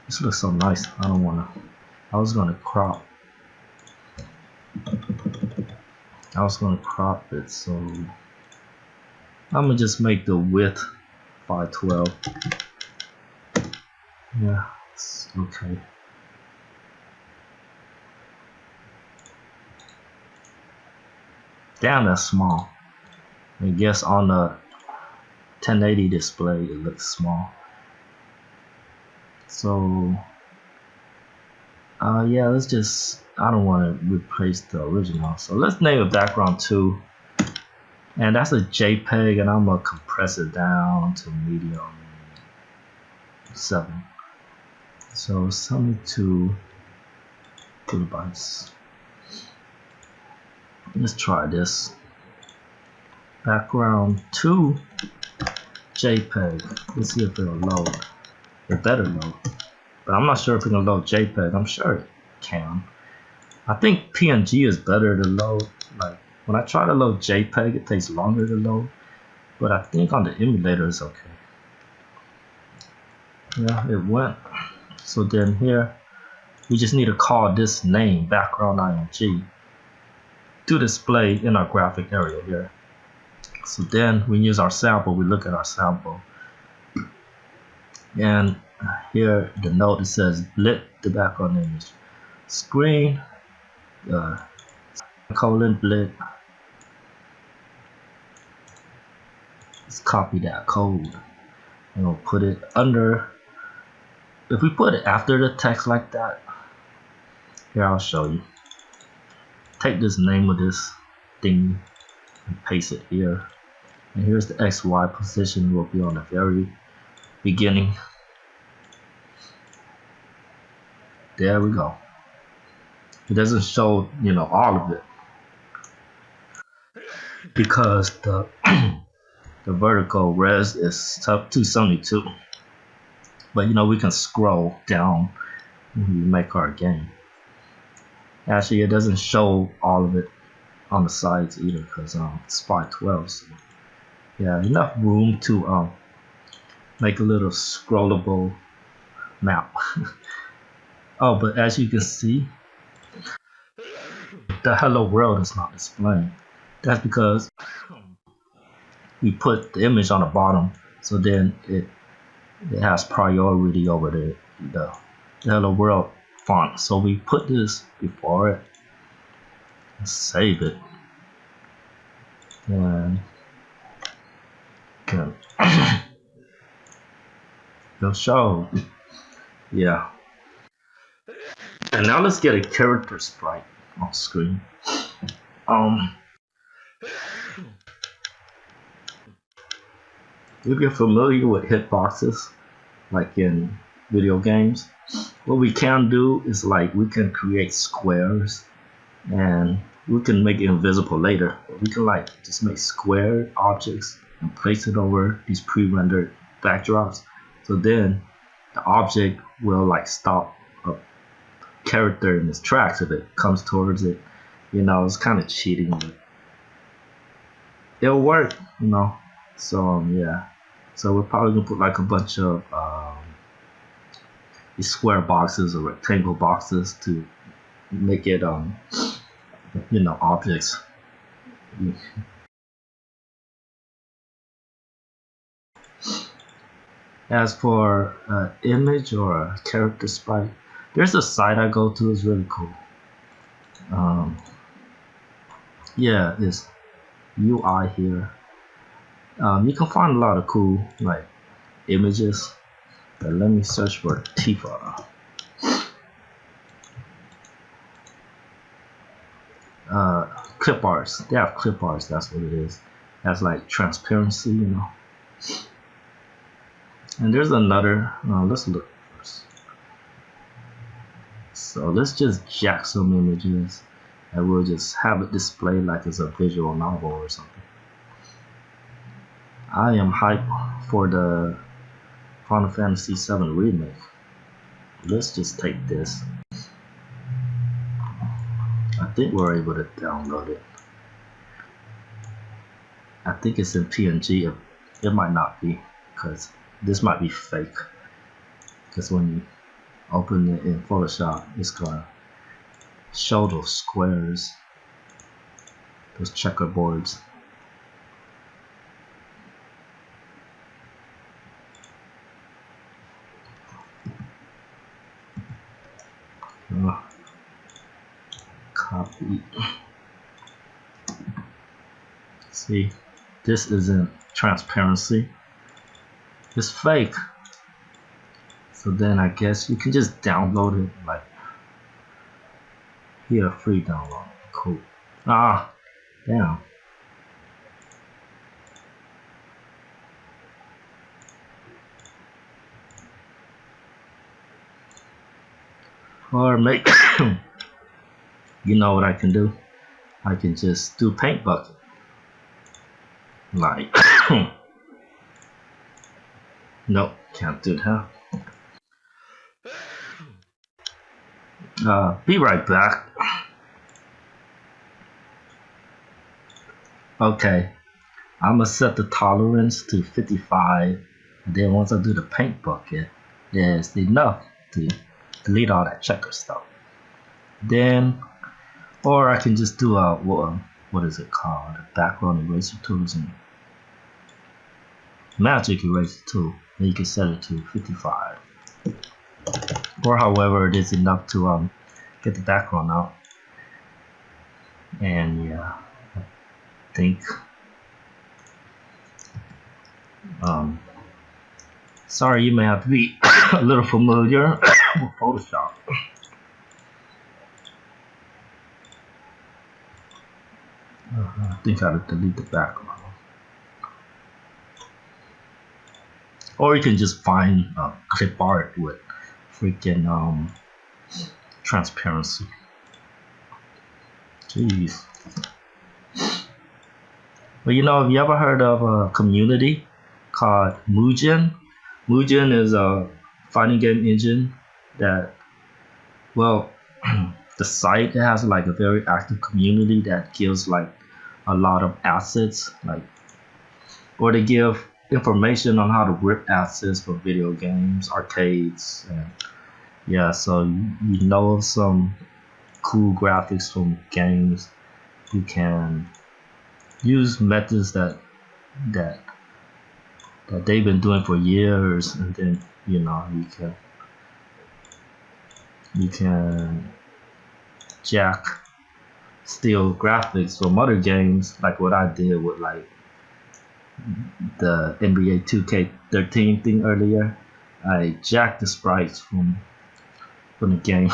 this looks so nice. I was gonna crop it, so I'm gonna just make the width 512. Yeah, it's okay. Damn, that's small. I guess on the 1080 display it looks small. So yeah, let's just, I don't want to replace the original, so let's name it background 2, and that's a JPEG, and I'm gonna compress it down to medium 7, so 72 kilobytes. Let's try this. Background to JPEG. Let's see if it'll load. It better load. But I'm not sure if it can load JPEG. I'm sure it can. I think PNG is better to load. Like when I try to load JPEG, it takes longer to load. But I think on the emulator it's okay. Yeah, it went. So then here, we just need to call this name background ing to display in our graphic area here. So then we use our sample. We look at our sample, and here the note it says blit the background image screen colon blit. Let's copy that code and we'll put it under. If we put it after the text like that, here I'll show you. Take this name of this thing and paste it here, and here's the XY position will be on the very beginning. There we go. It doesn't show, you know, all of it because the the vertical res is 272. But you know, we can scroll down when we make our game. Actually, it doesn't show all of it on the sides either because it's 512. So yeah, enough room to make a little scrollable map. Oh, but as you can see, the hello world is not displaying. That's because we put the image on the bottom, so then it has priority over the hello world font. So we put this before it and save it, and it'll show. Yeah. And now let's get a character sprite on screen. If you're familiar with hitboxes, like in video games, what we can do is like we can create squares and we can make it invisible later. We can like just make square objects and place it over these pre-rendered backdrops. So then the object will like stop a character in its tracks if it comes towards it. You know, it's kind of cheating, but it'll work, you know. So yeah. So we're probably gonna put like a bunch of these square boxes or rectangle boxes to make it you know, objects. As for image or a character sprite, there's a site I go to, it's really cool. Yeah, it's UI here. You can find a lot of cool like images. But let me search for Tifa. Clip arts. They have clip arts. That's what it is. That's like transparency, you know. And there's another. Let's look first. So let's just jack some images, and we'll just have it display like it's a visual novel or something. I am hyped for the Final Fantasy VII remake. Let's just take this. I think we're able to download it. I think it's in PNG. It might not be, because this might be fake. Because when you open it in Photoshop, it's gonna show those squares, those checkerboards. Copy. See, this isn't transparency. It's fake. So then I guess you can just download it like here, free download. Cool. Ah, damn. Or make you know what I can do? I can just do paint bucket. Like, nope, can't do that. Be right back. Okay, I'm gonna set the tolerance to 55, and then once I do the paint bucket, it's enough to delete all that checker stuff. Then, or I can just do a what is it called? A background eraser tools and magic eraser tool. And you can set it to 55, or however it is enough to get the background out. And yeah, I think sorry, you may have to be a little familiar with Photoshop. I think I have to delete the background. Or you can just find clip art with freaking transparency. Jeez. But you know, have you ever heard of a community called Mugen? Mugen is a fighting game engine that, well, the site has like a very active community that gives like a lot of assets, like, or they give information on how to rip assets for video games, arcades, and yeah, so you know some cool graphics from games. You can use methods that they've been doing for years, and then you know you can jack steal graphics from other games, like what I did with like the NBA 2K13 thing earlier. I jacked the sprites from the game,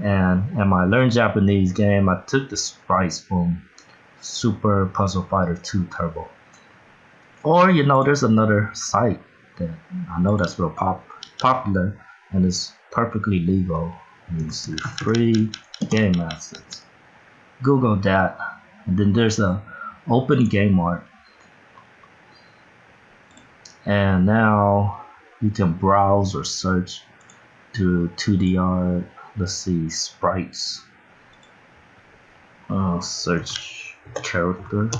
and in my Learn Japanese game, I took the sprites from Super Puzzle Fighter 2 Turbo. Or you know, there's another site that I know that's real popular and is perfectly legal. Let me see, free game assets. Google that, and then there's a open game art, and now you can browse or search through 2D art. Let's see, sprites. Search character.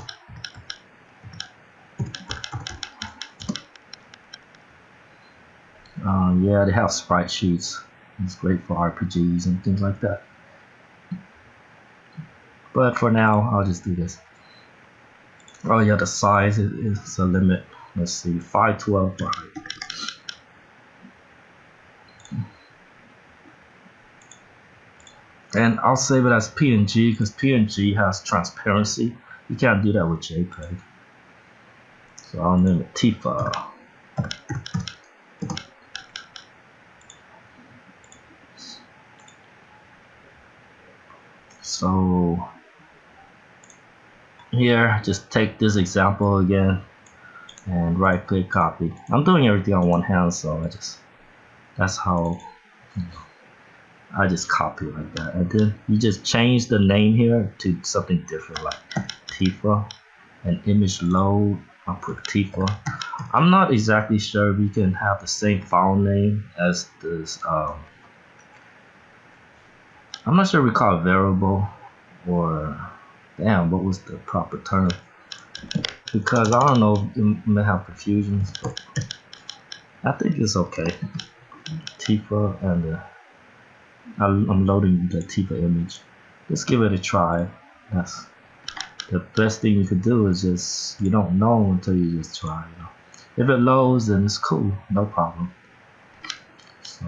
Yeah, they have sprite sheets. It's great for RPGs and things like that. But for now, I'll just do this. Oh yeah, the size is a limit. Let's see, 512 by height. And I'll save it as PNG because PNG has transparency. You can't do that with JPEG. So I'll name it Tifa. So here, just take this example again and right click copy. I'm doing everything on one hand, so that's how, you know, I just copy like that. And then you just change the name here to something different, like Tifa. And image load, I'll put Tifa. I'm not exactly sure if you can have the same file name as this. I'm not sure we call it variable, or damn, what was the proper term? Because I don't know, it may have confusions, but I think it's okay. Tifa, and I'm loading the Tifa image. Let's give it a try. That's the best thing you could do, is just, you don't know until you just try. You know, if it loads, then it's cool, no problem. So,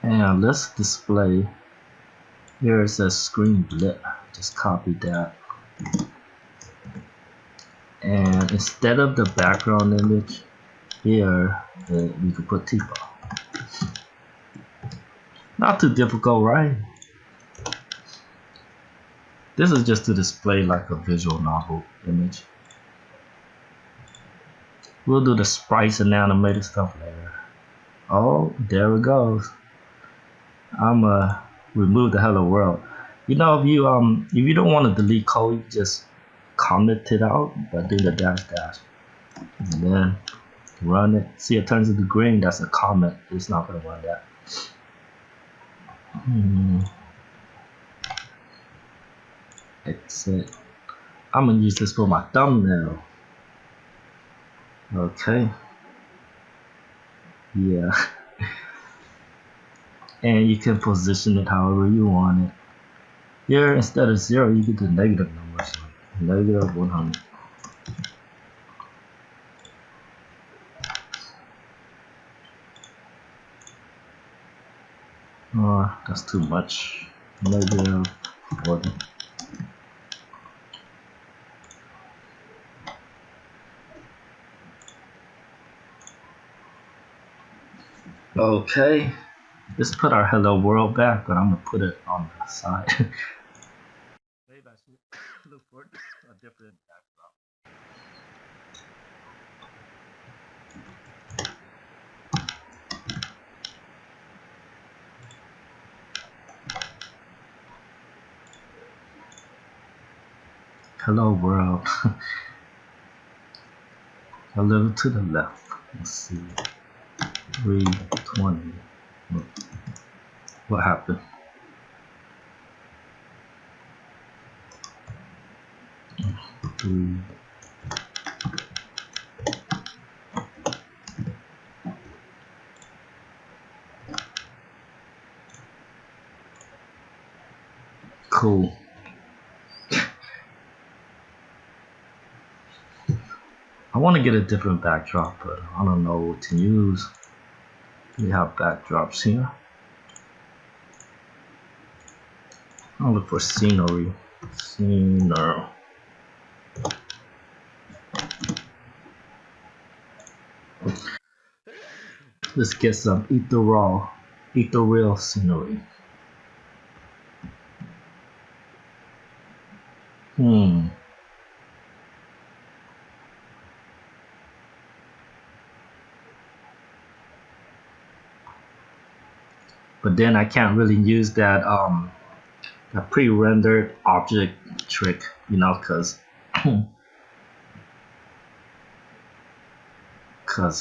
and let's display. Here it says screen blip. Just copy that. And instead of the background image, here we could put Tifa. Not too difficult, right? This is just to display like a visual novel image. We'll do the sprites and animated stuff later. Oh, there it goes. I'ma remove the hello world. if you don't want to delete code, you just comment it out by doing the dash dash, and then run it. See, it turns into green. That's a comment. It's not gonna run that. Exit. I'm gonna use this for my thumbnail. Okay. Yeah. And you can position it however you want it. Here, instead of 0, you can do negative numbers. Negative 100. Oh, that's too much. Negative 40. Okay. Let's put our hello world back, but I'm gonna put it on the side. Maybe I should look for a different backdrop. Hello world. A little to the left. Let's see. 320. What happened? Cool. I want to get a different backdrop, but I don't know what to use. We have backdrops here. I'll look for scenery. Scenery. Let's get some ethereal scenery. But then I can't really use that a pre-rendered object trick, because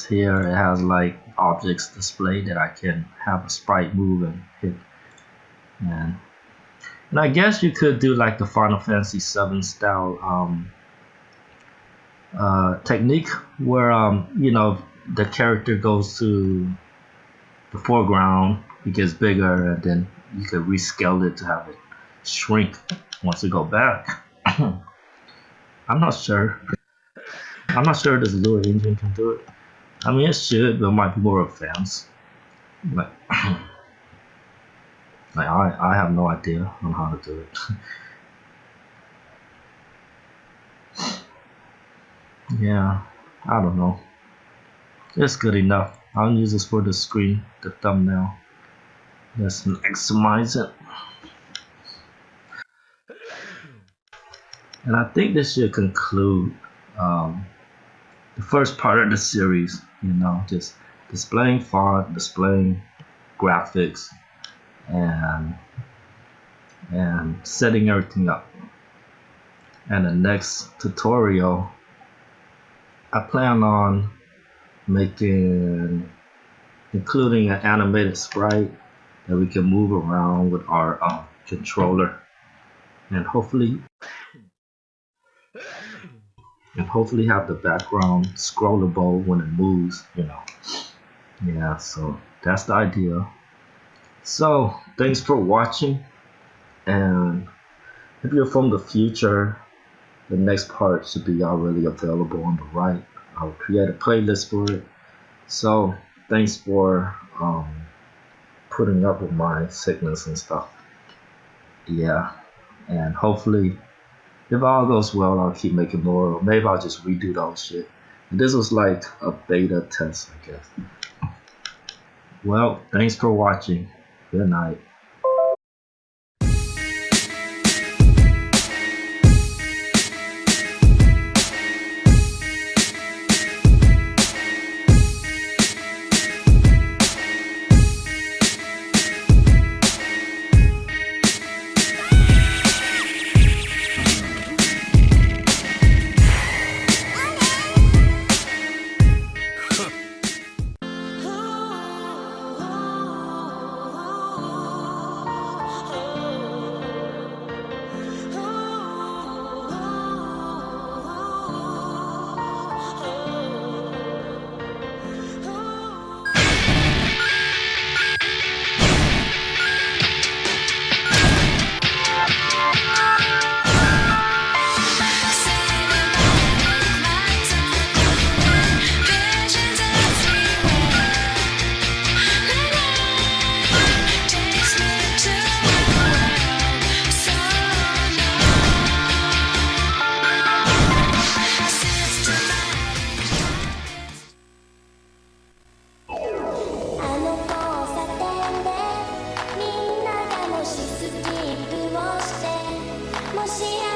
here it has like objects displayed that I can have a sprite move and hit. And I guess you could do like the Final Fantasy VII style technique where the character goes to the foreground, it gets bigger, and then you could rescale it to have it shrink once you go back. I'm not sure this Lure engine can do it. I mean, it should, but it might be more advanced. Like, I have no idea on how to do it. Yeah, I don't know. It's good enough. I'll use this for the screen, the thumbnail. Let's maximize it. And I think this should conclude the first part of the series, just displaying font, displaying graphics, and setting everything up. And the next tutorial, I plan on including an animated sprite that we can move around with our controller, and hopefully have the background scrollable when it moves, Yeah, so that's the idea. So thanks for watching, and if you're from the future, the next part should be already available on the right. I'll create a playlist for it. So thanks for putting up with my sickness and stuff. Yeah, and hopefully if all goes well, I'll keep making more, or maybe I'll just redo the whole shit. And this was like a beta test, I guess. Well, thanks for watching. Good night. 幸